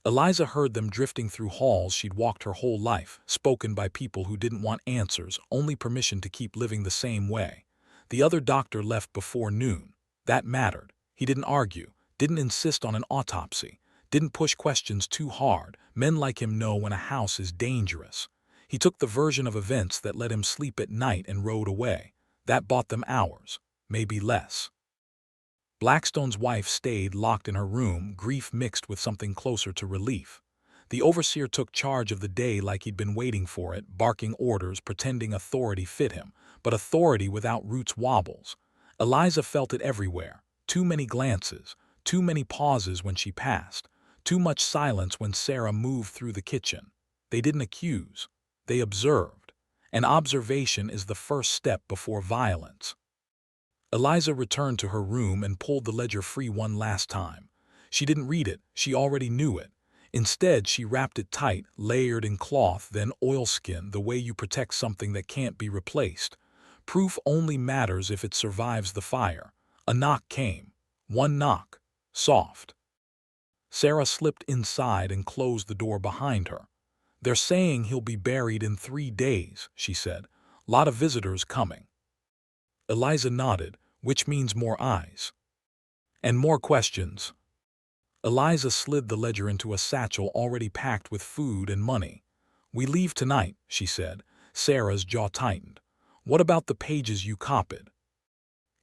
Eliza heard them drifting through halls she'd walked her whole life, spoken by people who didn't want answers, only permission to keep living the same way. The other doctor left before noon. That mattered. He didn't argue, didn't insist on an autopsy, didn't push questions too hard. Men like him know when a house is dangerous. He took the version of events that let him sleep at night and rode away. That bought them hours, maybe less. Blackstone's wife stayed locked in her room, grief mixed with something closer to relief. The overseer took charge of the day like he'd been waiting for it, barking orders, pretending authority fit him. But authority without roots wobbles. Eliza felt it everywhere. Too many glances, too many pauses when she passed, too much silence when Sarah moved through the kitchen. They didn't accuse. They observed. And observation is the first step before violence. Eliza returned to her room and pulled the ledger free one last time. She didn't read it. She already knew it. Instead, she wrapped it tight, layered in cloth, then oilskin, the way you protect something that can't be replaced. Proof only matters if it survives the fire. A knock came. One knock. Soft. Sarah slipped inside and closed the door behind her. "They're saying he'll be buried in 3 days," she said. "Lot of visitors coming." Eliza nodded, which means more eyes. And more questions. Eliza slid the ledger into a satchel already packed with food and money. "We leave tonight," she said. Sarah's jaw tightened. "What about the pages you copied?"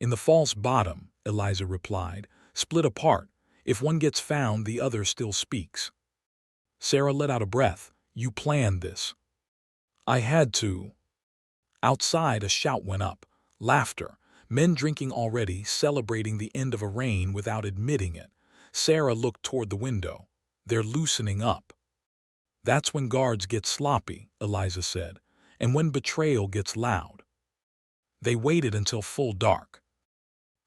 "In the false bottom," Eliza replied. "Split apart. If one gets found, the other still speaks." Sarah let out a breath. "You planned this." "I had to." Outside, a shout went up. Laughter. Men drinking already, celebrating the end of a reign without admitting it. Sarah looked toward the window. "They're loosening up." "That's when guards get sloppy," Eliza said, "and when betrayal gets loud." They waited until full dark.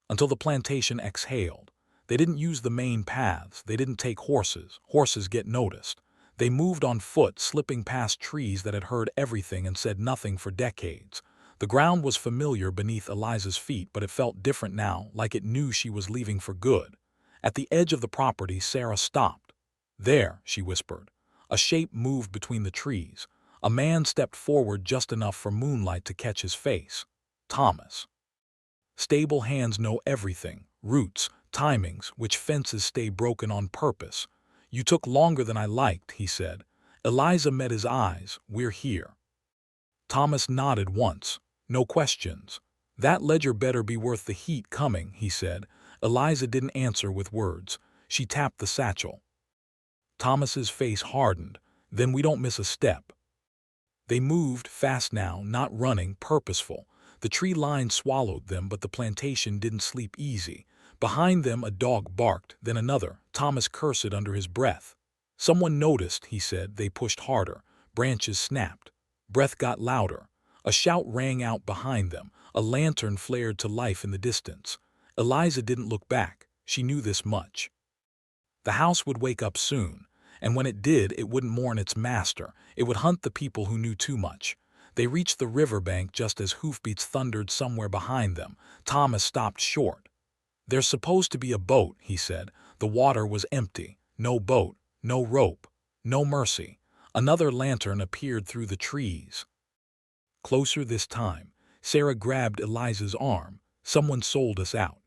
Until the plantation exhaled. They didn't use the main paths. They didn't take horses. Horses get noticed. They moved on foot, slipping past trees that had heard everything and said nothing for decades. The ground was familiar beneath Eliza's feet, but it felt different now, like it knew she was leaving for good. At the edge of the property, Sarah stopped. "There," she whispered. A shape moved between the trees. A man stepped forward just enough for moonlight to catch his face. Thomas. Stable hands know everything. Roots, timings, which fences stay broken on purpose. "You took longer than I liked," he said. Eliza met his eyes. "We're here." Thomas nodded once. "No questions." "That ledger better be worth the heat coming," he said. Eliza didn't answer with words. She tapped the satchel. Thomas's face hardened. "Then we don't miss a step." They moved, fast now, not running, purposeful. The tree line swallowed them, but the plantation didn't sleep easy. Behind them a dog barked, then another. Thomas cursed under his breath. "Someone noticed," he said. They pushed harder. Branches snapped. Breath got louder. A shout rang out behind them. A lantern flared to life in the distance. Eliza didn't look back. She knew this much. The house would wake up soon, and when it did, it wouldn't mourn its master. It would hunt the people who knew too much. They reached the riverbank just as hoofbeats thundered somewhere behind them. Thomas stopped short. "There's supposed to be a boat," he said. The water was empty. No boat, no rope, no mercy. Another lantern appeared through the trees. Closer this time, Sarah grabbed Eliza's arm. "Someone sold us out."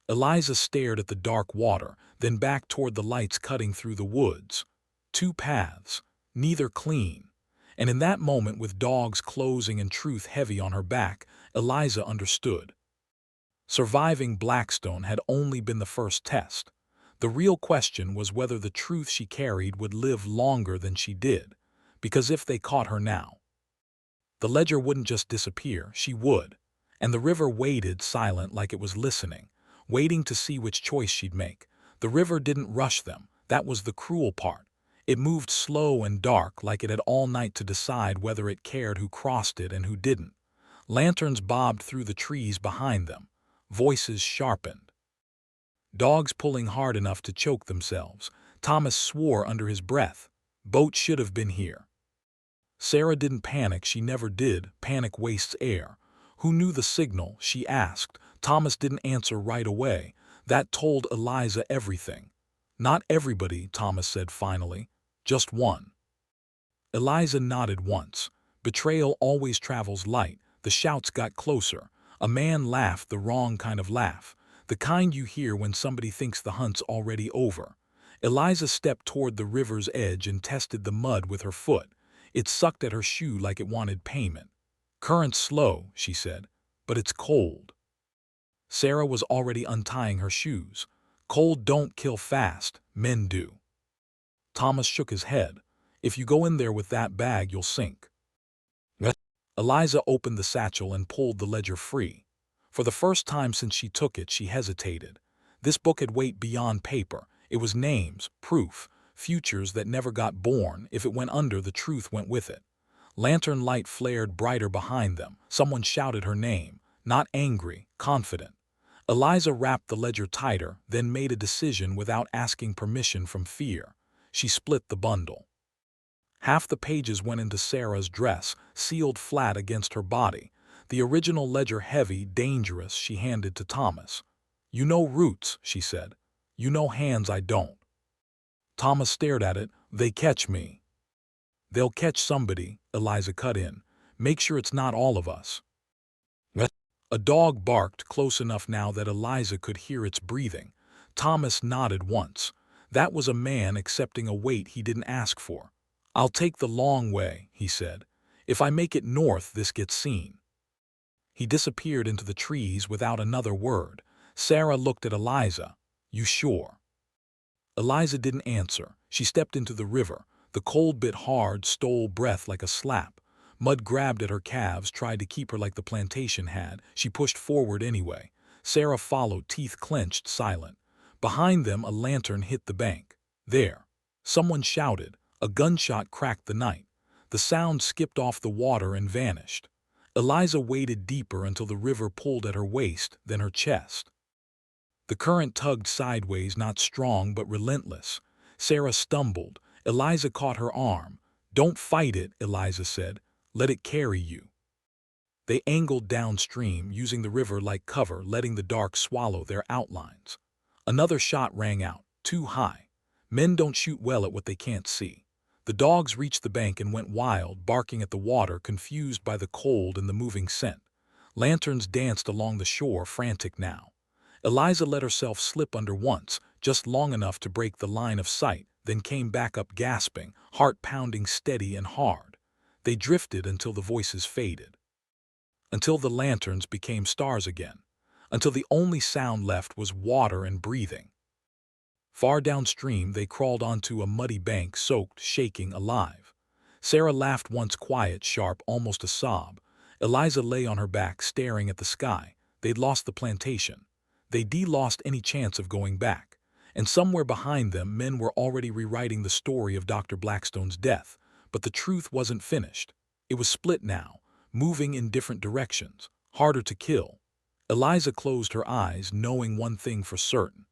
Eliza stared at the dark water, then back toward the lights cutting through the woods. Two paths, neither clean. And in that moment, with dogs closing and truth heavy on her back, Eliza understood. Surviving Blackstone had only been the first test. The real question was whether the truth she carried would live longer than she did, because if they caught her now, the ledger wouldn't just disappear, she would. And the river waited silent, like it was listening, waiting to see which choice she'd make. The river didn't rush them. That was the cruel part. It moved slow and dark, like it had all night to decide whether it cared who crossed it and who didn't. Lanterns bobbed through the trees behind them. Voices sharpened. Dogs pulling hard enough to choke themselves. Thomas swore under his breath. Boat should have been here. Sarah didn't panic. She never did. Panic wastes air. Who knew the signal? She asked. Thomas didn't answer right away. That told Eliza everything. Not everybody, Thomas said finally. Just one. Eliza nodded once. Betrayal always travels light. The shouts got closer. A man laughed, the wrong kind of laugh. The kind you hear when somebody thinks the hunt's already over. Eliza stepped toward the river's edge and tested the mud with her foot. It sucked at her shoe like it wanted payment. "Current's slow," she said, "but it's cold." Sarah was already untying her shoes. "Cold don't kill fast, men do." Thomas shook his head. "If you go in there with that bag, you'll sink." Eliza opened the satchel and pulled the ledger free. For the first time since she took it, she hesitated. This book had weight beyond paper. It was names, proof, futures that never got born. If it went under, the truth went with it. Lantern light flared brighter behind them. Someone shouted her name, not angry, confident. Eliza wrapped the ledger tighter, then made a decision without asking permission from fear. She split the bundle. Half the pages went into Sarah's dress, sealed flat against her body. The original ledger, heavy, dangerous, she handed to Thomas. "You know roots," she said. "You know hands I don't." Thomas stared at it. "They catch me." "They'll catch somebody," Eliza cut in. "Make sure it's not all of us." A dog barked close enough now that Eliza could hear its breathing. Thomas nodded once. That was a man accepting a weight he didn't ask for. "I'll take the long way," he said. "If I make it north, this gets seen." He disappeared into the trees without another word. Sarah looked at Eliza. "You sure?" Eliza didn't answer. She stepped into the river. The cold bit hard, stole breath like a slap. Mud grabbed at her calves, tried to keep her like the plantation had. She pushed forward anyway. Sarah followed, teeth clenched, silent. Behind them, a lantern hit the bank. "There!" Someone shouted. A gunshot cracked the night. The sound skipped off the water and vanished. Eliza waded deeper until the river pulled at her waist, then her chest. The current tugged sideways, not strong but relentless. Sarah stumbled. Eliza caught her arm. "Don't fight it," Eliza said. "Let it carry you." They angled downstream, using the river like cover, letting the dark swallow their outlines. Another shot rang out, too high. Men don't shoot well at what they can't see. The dogs reached the bank and went wild, barking at the water, confused by the cold and the moving scent. Lanterns danced along the shore, frantic now. Eliza let herself slip under once, just long enough to break the line of sight, then came back up gasping, heart pounding steady and hard. They drifted until the voices faded. Until the lanterns became stars again. Until the only sound left was water and breathing. Far downstream, they crawled onto a muddy bank, soaked, shaking, alive. Sarah laughed once, quiet, sharp, almost a sob. Eliza lay on her back, staring at the sky. They'd lost the plantation. They'd lost any chance of going back. And somewhere behind them, men were already rewriting the story of Dr. Blackstone's death. But the truth wasn't finished. It was split now, moving in different directions, harder to kill. Eliza closed her eyes, knowing one thing for certain.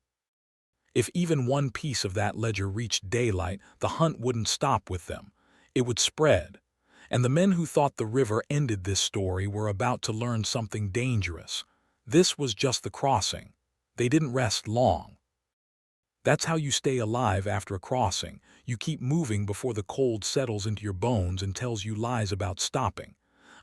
If even one piece of that ledger reached daylight, the hunt wouldn't stop with them. It would spread. And the men who thought the river ended this story were about to learn something dangerous. This was just the crossing. They didn't rest long. That's how you stay alive after a crossing. You keep moving before the cold settles into your bones and tells you lies about stopping.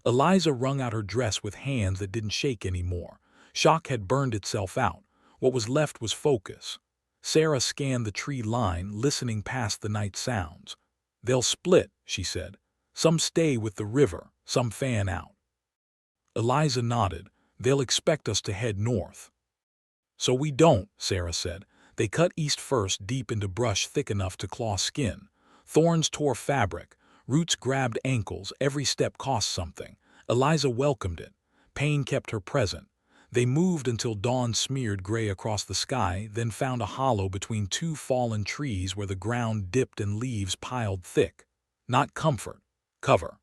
Eliza wrung out her dress with hands that didn't shake anymore. Shock had burned itself out. What was left was focus. Sarah scanned the tree line, listening past the night sounds. "They'll split," she said. "Some stay with the river, some fan out." Eliza nodded. "They'll expect us to head north." "So we don't," Sarah said. They cut east first, deep into brush thick enough to claw skin. Thorns tore fabric. Roots grabbed ankles. Every step cost something. Eliza welcomed it. Pain kept her present. They moved until dawn smeared gray across the sky, then found a hollow between two fallen trees where the ground dipped and leaves piled thick. Not comfort, cover.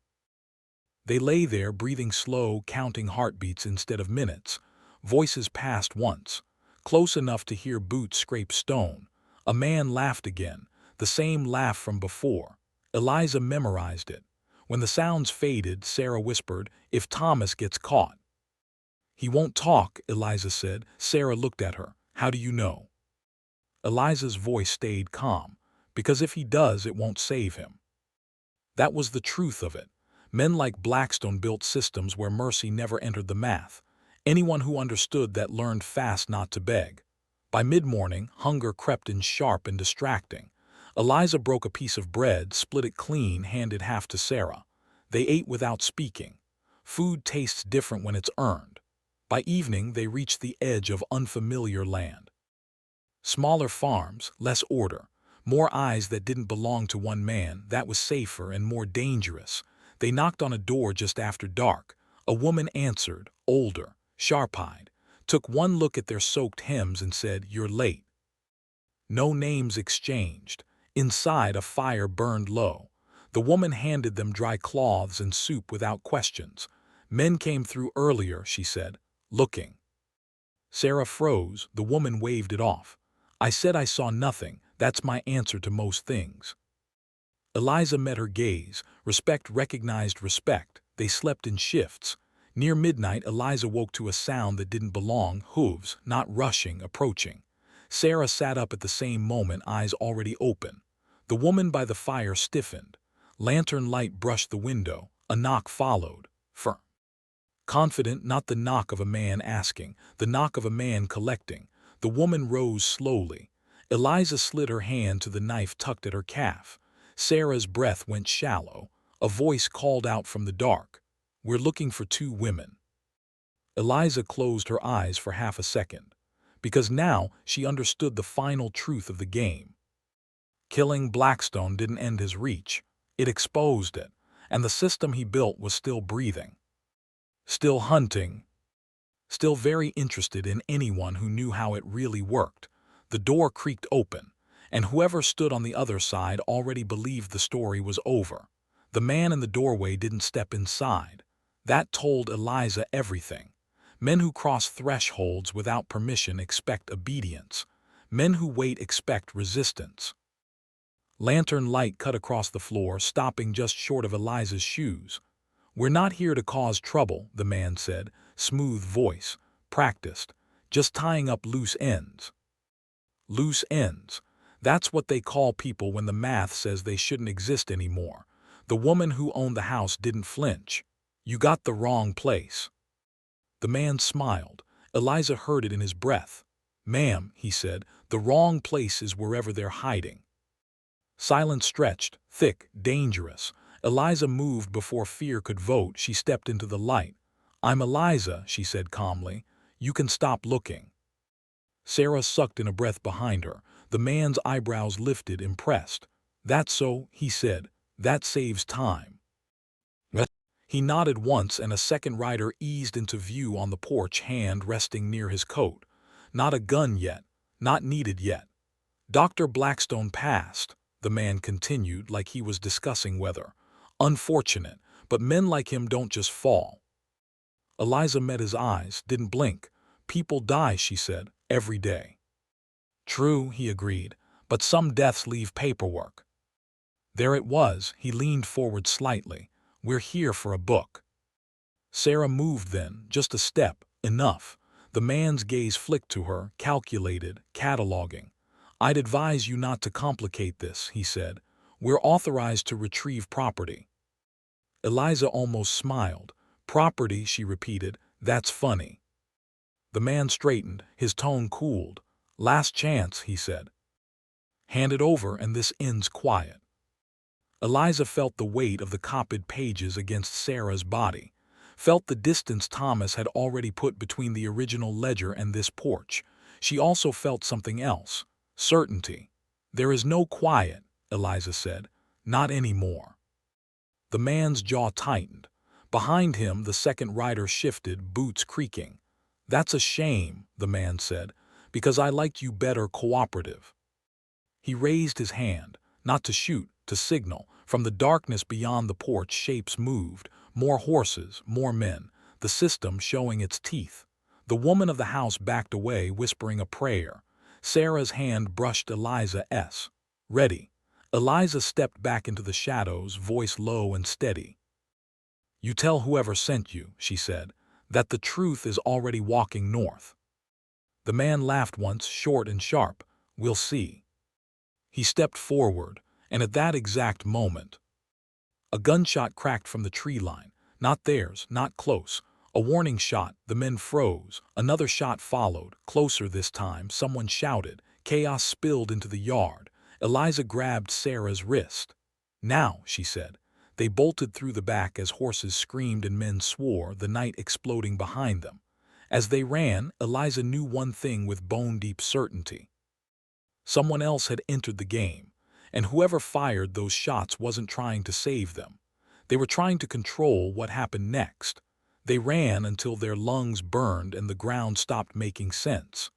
They lay there, breathing slow, counting heartbeats instead of minutes. Voices passed once, close enough to hear boots scrape stone. A man laughed again, the same laugh from before. Eliza memorized it. When the sounds faded, Sarah whispered, "If Thomas gets caught." "He won't talk," Eliza said. Sarah looked at her. "How do you know?" Eliza's voice stayed calm. "Because if he does, it won't save him." That was the truth of it. Men like Blackstone built systems where mercy never entered the math. Anyone who understood that learned fast not to beg. By mid-morning, hunger crept in sharp and distracting. Eliza broke a piece of bread, split it clean, handed half to Sarah. They ate without speaking. Food tastes different when it's earned. By evening, they reached the edge of unfamiliar land. Smaller farms, less order. More eyes that didn't belong to one man. That was safer and more dangerous. They knocked on a door just after dark. A woman answered, older, sharp-eyed, took one look at their soaked hems and said, "You're late." No names exchanged. Inside, a fire burned low. The woman handed them dry cloths and soup without questions. "Men came through earlier," she said, looking. Sarah froze. The woman waved it off. "I said I saw nothing. That's my answer to most things." Eliza met her gaze. Respect recognized respect. They slept in shifts. Near midnight, Eliza woke to a sound that didn't belong, hooves, not rushing, approaching. Sarah sat up at the same moment, eyes already open. The woman by the fire stiffened. Lantern light brushed the window. A knock followed. Firm. Confident, not the knock of a man asking, the knock of a man collecting. The woman rose slowly. Eliza slid her hand to the knife tucked at her calf. Sarah's breath went shallow. A voice called out from the dark, "We're looking for two women." Eliza closed her eyes for half a second, because now she understood the final truth of the game. Killing Blackstone didn't end his reach. It exposed it, and the system he built was still breathing. Still hunting. Still very interested in anyone who knew how it really worked. The door creaked open, and whoever stood on the other side already believed the story was over. The man in the doorway didn't step inside. That told Eliza everything. Men who cross thresholds without permission expect obedience. Men who wait expect resistance. Lantern light cut across the floor, stopping just short of Eliza's shoes. "We're not here to cause trouble," the man said, smooth voice, practiced, "just tying up loose ends." Loose ends. That's what they call people when the math says they shouldn't exist anymore. The woman who owned the house didn't flinch. "You got the wrong place." The man smiled. Eliza heard it in his breath. "Ma'am," he said, "the wrong place is wherever they're hiding." Silence stretched, thick, dangerous. Eliza moved before fear could vote. She stepped into the light. "I'm Eliza," she said calmly. "You can stop looking." Sarah sucked in a breath behind her. The man's eyebrows lifted, impressed. "That's so," he said. "That saves time." He nodded once, and a second rider eased into view on the porch, hand resting near his coat. "Not a gun yet. Not needed yet." "Dr. Blackstone passed," the man continued like he was discussing weather. "Unfortunate, but men like him don't just fall." Eliza met his eyes, didn't blink. "People die," she said, "every day." "True," he agreed, "but some deaths leave paperwork." There it was. He leaned forward slightly. We're here for a book." Sarah moved then, just a step, enough. The man's gaze flicked to her, calculated, cataloging. "I'd advise you not to complicate this," he said. "We're authorized to retrieve property." Eliza almost smiled. "Property," she repeated, "that's funny." The man straightened, his tone cooled. "Last chance," he said. "Hand it over and this ends quiet." Eliza felt the weight of the copied pages against Sarah's body, felt the distance Thomas had already put between the original ledger and this porch. She also felt something else, certainty. "There is no quiet," Eliza said. "Not anymore." The man's jaw tightened. Behind him, the second rider shifted, boots creaking. "That's a shame," the man said, "because I liked you better cooperative." He raised his hand, not to shoot, to signal. From the darkness beyond the porch, shapes moved. More horses, more men, the system showing its teeth. The woman of the house backed away, whispering a prayer. Sarah's hand brushed Eliza's. "Ready." Eliza stepped back into the shadows, voice low and steady. "You tell whoever sent you," she said, "that the truth is already walking north." The man laughed once, short and sharp. "We'll see." He stepped forward, and at that exact moment, a gunshot cracked from the tree line. Not theirs, not close. A warning shot. The men froze. Another shot followed, closer this time. Someone shouted. Chaos spilled into the yard. Eliza grabbed Sarah's wrist. "Now," she said. They bolted through the back as horses screamed and men swore, the night exploding behind them. As they ran, Eliza knew one thing with bone-deep certainty. Someone else had entered the game, and whoever fired those shots wasn't trying to save them. They were trying to control what happened next. They ran until their lungs burned and the ground stopped making sense.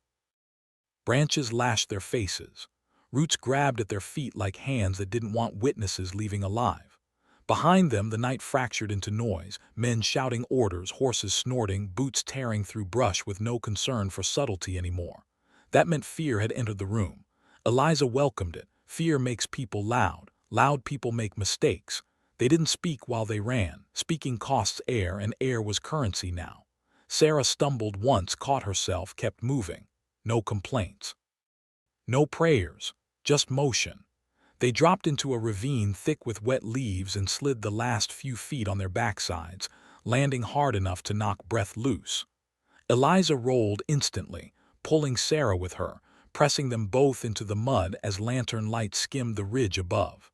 Branches lashed their faces. Roots grabbed at their feet like hands that didn't want witnesses leaving alive. Behind them, the night fractured into noise, men shouting orders, horses snorting, boots tearing through brush with no concern for subtlety anymore. That meant fear had entered the room. Eliza welcomed it. Fear makes people loud. Loud people make mistakes. They didn't speak while they ran. Speaking costs air, and air was currency now. Sarah stumbled once, caught herself, kept moving. No complaints. No prayers. Just motion. They dropped into a ravine thick with wet leaves and slid the last few feet on their backsides, landing hard enough to knock breath loose. Eliza rolled instantly, pulling Sarah with her, pressing them both into the mud as lantern light skimmed the ridge above.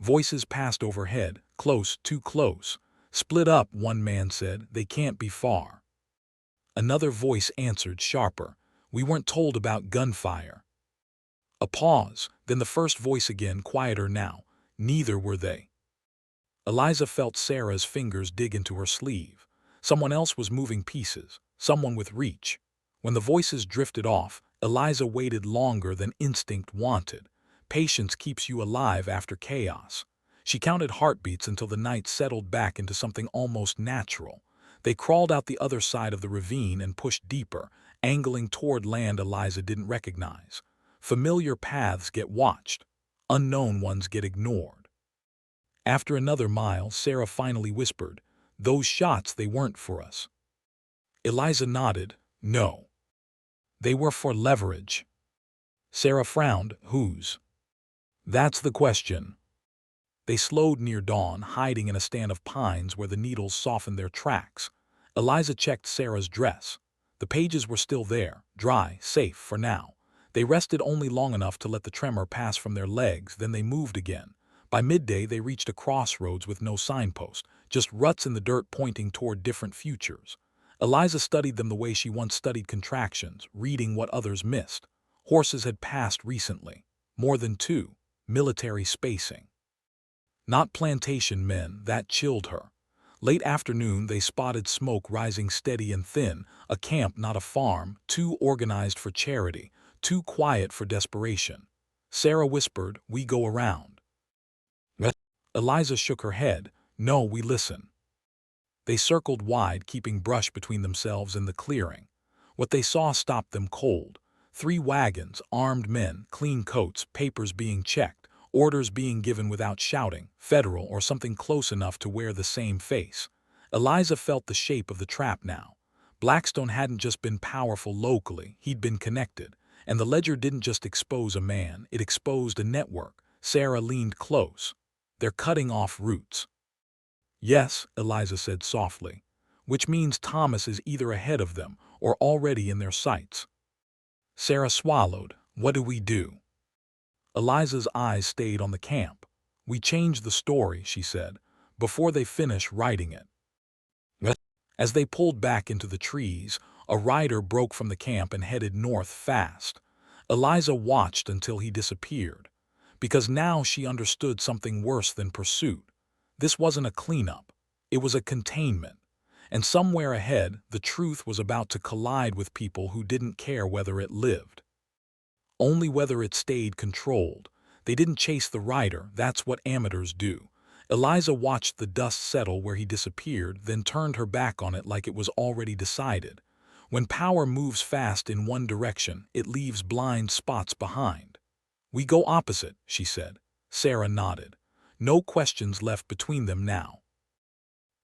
Voices passed overhead, close, too close. "Split up," one man said. "They can't be far." Another voice answered, sharper. "We weren't told about gunfire." A pause, then the first voice again, quieter now. "Neither were they." Eliza felt Sarah's fingers dig into her sleeve. Someone else was moving pieces, someone with reach. When the voices drifted off, Eliza waited longer than instinct wanted. Patience keeps you alive after chaos. She counted heartbeats until the night settled back into something almost natural. They crawled out the other side of the ravine and pushed deeper, angling toward land Eliza didn't recognize. Familiar paths get watched. Unknown ones get ignored. After another mile, Sarah finally whispered, "Those shots, they weren't for us." Eliza nodded. "No. They were for leverage." Sarah frowned. "Whose?" "That's the question." They slowed near dawn, hiding in a stand of pines where the needles softened their tracks. Eliza checked Sarah's dress. The pages were still there, dry, safe for now. They rested only long enough to let the tremor pass from their legs, then they moved again. By midday, they reached a crossroads with no signpost, just ruts in the dirt pointing toward different futures. Eliza studied them the way she once studied contractions, reading what others missed. Horses had passed recently. More than two. Military spacing. Not plantation men, that chilled her. Late afternoon, they spotted smoke rising steady and thin, a camp, not a farm, too organized for charity, too quiet for desperation. Sarah whispered, "We go around." Eliza shook her head. "No, we listen." They circled wide, keeping brush between themselves and the clearing. What they saw stopped them cold. 3 wagons, armed men, clean coats, papers being checked, orders being given without shouting, federal or something close enough to wear the same face. Eliza felt the shape of the trap now. Blackstone hadn't just been powerful locally, he'd been connected. And the ledger didn't just expose a man, it exposed a network. Sarah leaned close. They're cutting off roots. Yes, Eliza said softly, which means Thomas is either ahead of them or already in their sights. Sarah swallowed. What do we do? Eliza's eyes stayed on the camp. We changed the story, she said, before they finish writing it. As they pulled back into the trees, a rider broke from the camp and headed north fast. Eliza watched until he disappeared, because now she understood something worse than pursuit. This wasn't a cleanup, it was a containment. And somewhere ahead, the truth was about to collide with people who didn't care whether it lived. Only whether it stayed controlled. They didn't chase the rider, that's what amateurs do. Eliza watched the dust settle where he disappeared, then turned her back on it like it was already decided. When power moves fast in one direction, it leaves blind spots behind. We go opposite, she said. Sarah nodded. No questions left between them now.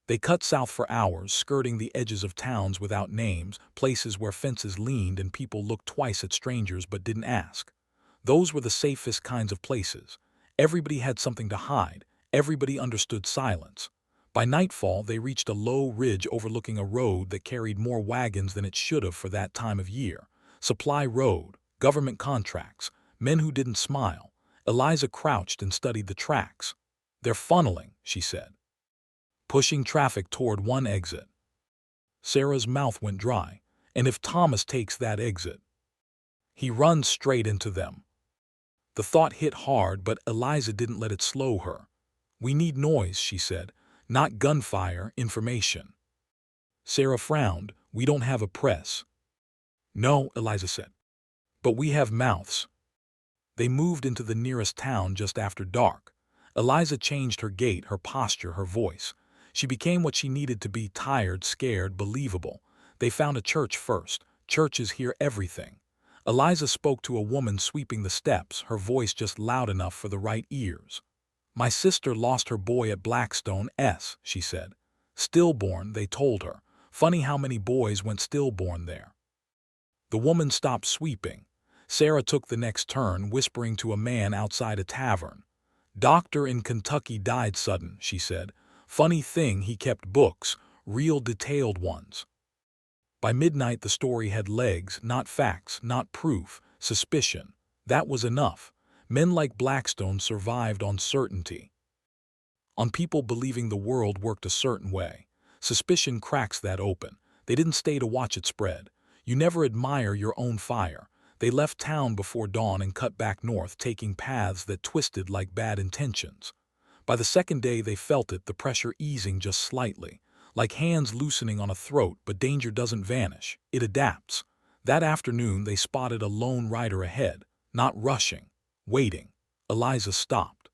They cut south for hours, skirting the edges of towns without names, places where fences leaned and people looked twice at strangers but didn't ask. Those were the safest kinds of places. Everybody had something to hide. Everybody understood silence. By nightfall, they reached a low ridge overlooking a road that carried more wagons than it should have for that time of year. Supply road, government contracts, men who didn't smile. Eliza crouched and studied the tracks. They're funneling, she said, pushing traffic toward one exit. Sarah's mouth went dry. And if Thomas takes that exit, he runs straight into them. The thought hit hard, but Eliza didn't let it slow her. We need noise, she said, not gunfire, information. Sarah frowned. We don't have a press. No, Eliza said. But we have mouths. They moved into the nearest town just after dark. Eliza changed her gait, her posture, her voice. She became what she needed to be: tired, scared, believable. They found a church first. Churches hear everything. Eliza spoke to a woman sweeping the steps, her voice just loud enough for the right ears. My sister lost her boy at Blackstone, she said. Stillborn, they told her. Funny how many boys went stillborn there. The woman stopped sweeping. Sarah took the next turn, whispering to a man outside a tavern. Doctor in Kentucky died sudden, she said. Funny thing, he kept books, real detailed ones. By midnight the story had legs, not facts, not proof, suspicion. That was enough. Men like Blackstone survived on certainty. On people believing the world worked a certain way. Suspicion cracks that open. They didn't stay to watch it spread. You never admire your own fire. They left town before dawn and cut back north, taking paths that twisted like bad intentions. By the second day they felt it, the pressure easing just slightly. Like hands loosening on a throat, but danger doesn't vanish. It adapts. That afternoon they spotted a lone rider ahead, not rushing, waiting. Eliza stopped.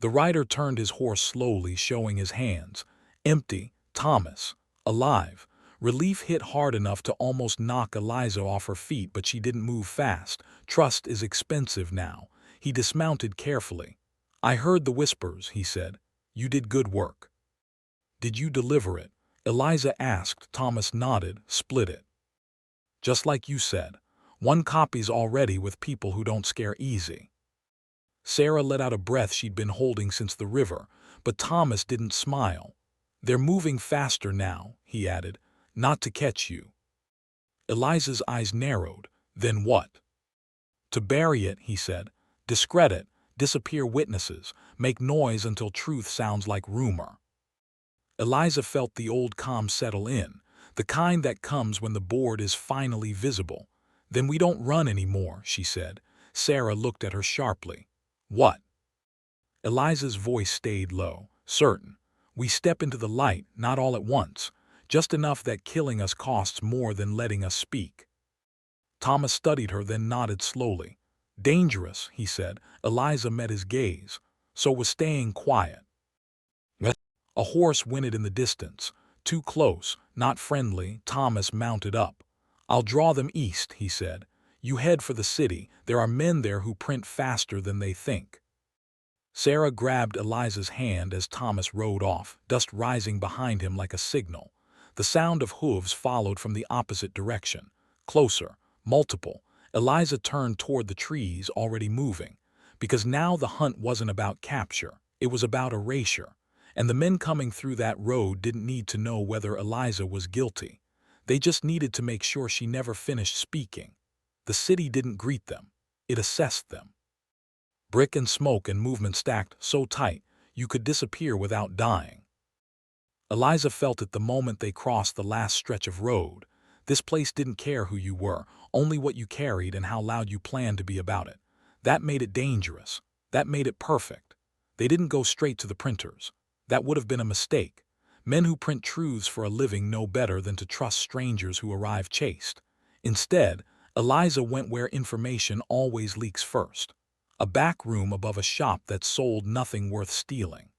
The rider turned his horse slowly, showing his hands. Empty. Thomas. Alive. Relief hit hard enough to almost knock Eliza off her feet, but she didn't move fast. Trust is expensive now. He dismounted carefully. I heard the whispers, he said. You did good work. Did you deliver it? Eliza asked. Thomas nodded. Split it. Just like you said. 1 copy's already with people who don't scare easy. Sarah let out a breath she'd been holding since the river, but Thomas didn't smile. They're moving faster now, he added. Not to catch you. Eliza's eyes narrowed. Then what? To bury it, he said. Discredit, disappear witnesses, make noise until truth sounds like rumor. Eliza felt the old calm settle in, the kind that comes when the board is finally visible. Then we don't run anymore, she said. Sarah looked at her sharply. What? Eliza's voice stayed low. Certain. We step into the light, not all at once. Just enough that killing us costs more than letting us speak. Thomas studied her, then nodded slowly. Dangerous, he said. Eliza met his gaze. So was staying quiet. A horse whinnied in the distance. Too close, not friendly. Thomas mounted up. I'll draw them east, he said. You head for the city. There are men there who print faster than they think. Sarah grabbed Eliza's hand as Thomas rode off, dust rising behind him like a signal. The sound of hooves followed from the opposite direction. Closer, multiple. Eliza turned toward the trees already moving. Because now the hunt wasn't about capture, it was about erasure. And the men coming through that road didn't need to know whether Eliza was guilty. They just needed to make sure she never finished speaking. The city didn't greet them. It assessed them. Brick and smoke and movement stacked so tight you could disappear without dying. Eliza felt it the moment they crossed the last stretch of road. This place didn't care who you were, only what you carried and how loud you planned to be about it. That made it dangerous. That made it perfect. They didn't go straight to the printers. That would have been a mistake. Men who print truths for a living know better than to trust strangers who arrive chased. Instead, Eliza went where information always leaks first. A back room above a shop that sold nothing worth stealing.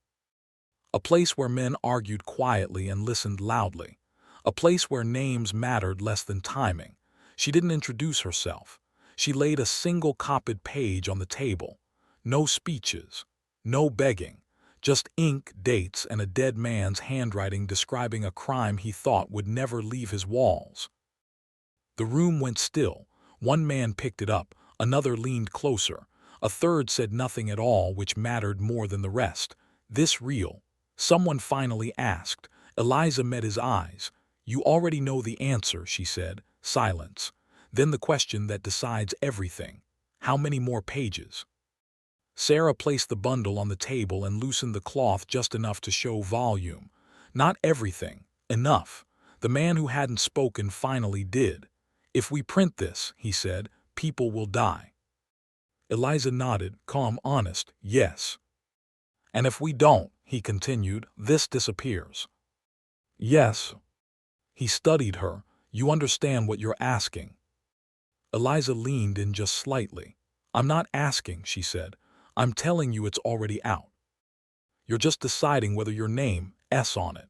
A place where men argued quietly and listened loudly. A place where names mattered less than timing. She didn't introduce herself. She laid a single copied page on the table. No speeches. No begging. Just ink, dates, and a dead man's handwriting describing a crime he thought would never leave his walls. The room went still. One man picked it up. Another leaned closer. A third said nothing at all, which mattered more than the rest. This real? Someone finally asked. Eliza met his eyes. You already know the answer, she said. Silence. Then the question that decides everything. How many more pages? Sarah placed the bundle on the table and loosened the cloth just enough to show volume. Not everything. Enough. The man who hadn't spoken finally did. If we print this, he said, people will die. Eliza nodded, calm, honest, yes. And if we don't, he continued, this disappears. Yes. He studied her. You understand what you're asking. Eliza leaned in just slightly. I'm not asking, she said. I'm telling you it's already out. You're just deciding whether your name, S on it.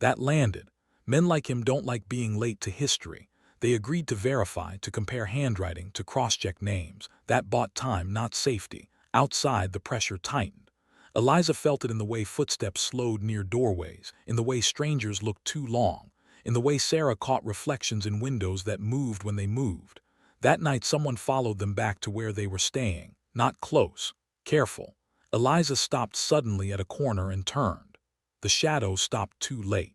That landed. Men like him don't like being late to history. They agreed to verify, to compare handwriting, to cross-check names. That bought time, not safety. Outside, the pressure tightened. Eliza felt it in the way footsteps slowed near doorways, in the way strangers looked too long, in the way Sarah caught reflections in windows that moved when they moved. That night someone followed them back to where they were staying. Not close. Careful. Eliza stopped suddenly at a corner and turned. The shadow stopped too late.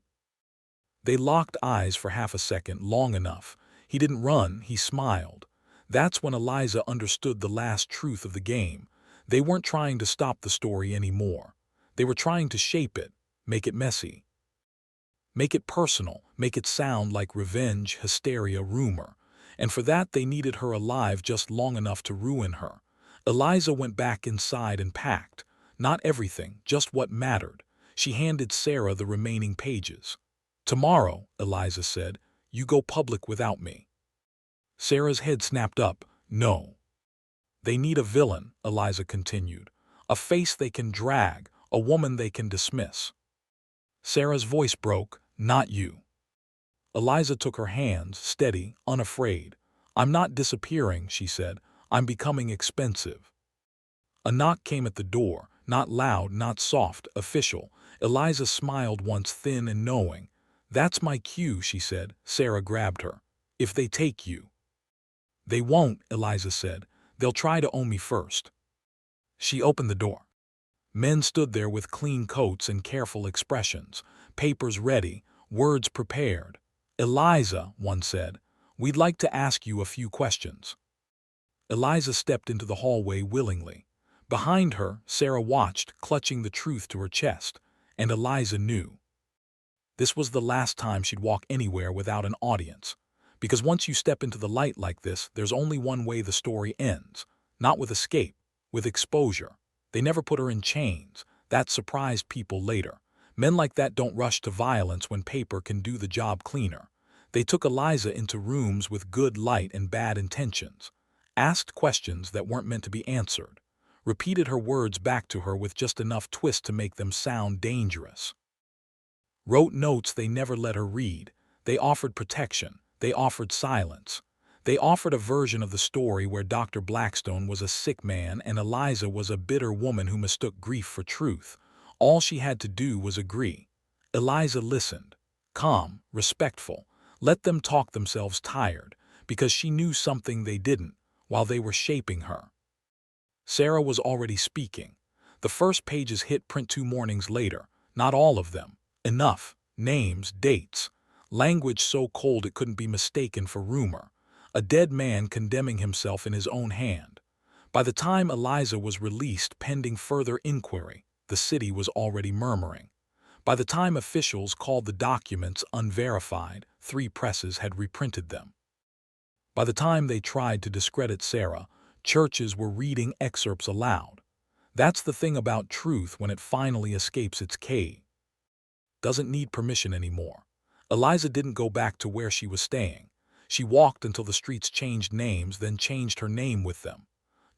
They locked eyes for half a second, long enough. He didn't run, he smiled. That's when Eliza understood the last truth of the game. They weren't trying to stop the story anymore. They were trying to shape it, make it messy. Make it personal, make it sound like revenge, hysteria, rumor. And for that they needed her alive just long enough to ruin her. Eliza went back inside and packed. Not everything, just what mattered. She handed Sarah the remaining pages. Tomorrow, Eliza said, you go public without me. Sarah's head snapped up. No. They need a villain, Eliza continued. A face they can drag, a woman they can dismiss. Sarah's voice broke. Not you. Eliza took her hands, steady, unafraid. I'm not disappearing, she said. I'm becoming expensive. A knock came at the door, not loud, not soft, official. Eliza smiled once, thin and knowing. That's my cue, she said. Sarah grabbed her. If they take you. They won't, Eliza said. They'll try to own me first. She opened the door. Men stood there with clean coats and careful expressions, papers ready, words prepared. Eliza, one said, we'd like to ask you a few questions. Eliza stepped into the hallway willingly. Behind her, Sarah watched, clutching the truth to her chest, and Eliza knew. This was the last time she'd walk anywhere without an audience. Because once you step into the light like this, there's only one way the story ends. Not with escape, with exposure. They never put her in chains. That surprised people later. Men like that don't rush to violence when paper can do the job cleaner. They took Eliza into rooms with good light and bad intentions. Asked questions that weren't meant to be answered. Repeated her words back to her with just enough twist to make them sound dangerous. Wrote notes they never let her read. They offered protection. They offered silence. They offered a version of the story where Dr. Blackstone was a sick man and Eliza was a bitter woman who mistook grief for truth. All she had to do was agree. Eliza listened, calm, respectful, let them talk themselves tired, because she knew something they didn't, while they were shaping her. Sarah was already speaking. The first pages hit print 2 mornings later, not all of them. Enough. Names, dates. Language so cold it couldn't be mistaken for rumor. A dead man condemning himself in his own hand. By the time Eliza was released pending further inquiry, the city was already murmuring. By the time officials called the documents unverified, 3 presses had reprinted them. By the time they tried to discredit Sarah, churches were reading excerpts aloud. That's the thing about truth when it finally escapes its cave. Doesn't need permission anymore. Eliza didn't go back to where she was staying. She walked until the streets changed names, then changed her name with them.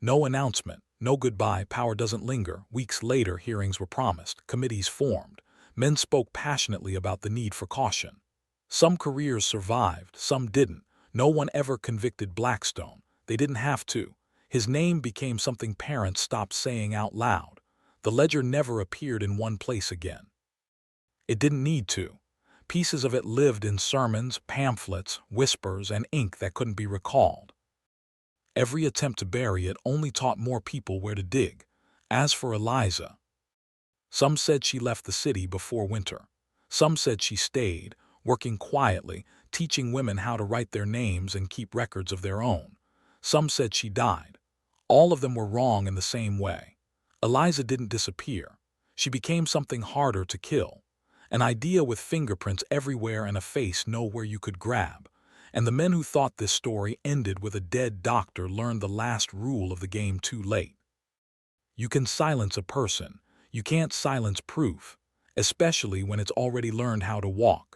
No announcement, no goodbye, power doesn't linger. Weeks later, hearings were promised, committees formed. Men spoke passionately about the need for caution. Some careers survived, some didn't. No one ever convicted Blackstone. They didn't have to. His name became something parents stopped saying out loud. The ledger never appeared in one place again. It didn't need to. Pieces of it lived in sermons, pamphlets, whispers, and ink that couldn't be recalled. Every attempt to bury it only taught more people where to dig. As for Eliza, some said she left the city before winter. Some said she stayed, working quietly, teaching women how to write their names and keep records of their own. Some said she died. All of them were wrong in the same way. Eliza didn't disappear. She became something harder to kill. An idea with fingerprints everywhere and a face nowhere you could grab. And the men who thought this story ended with a dead doctor learned the last rule of the game too late. You can silence a person. You can't silence proof, especially when it's already learned how to walk.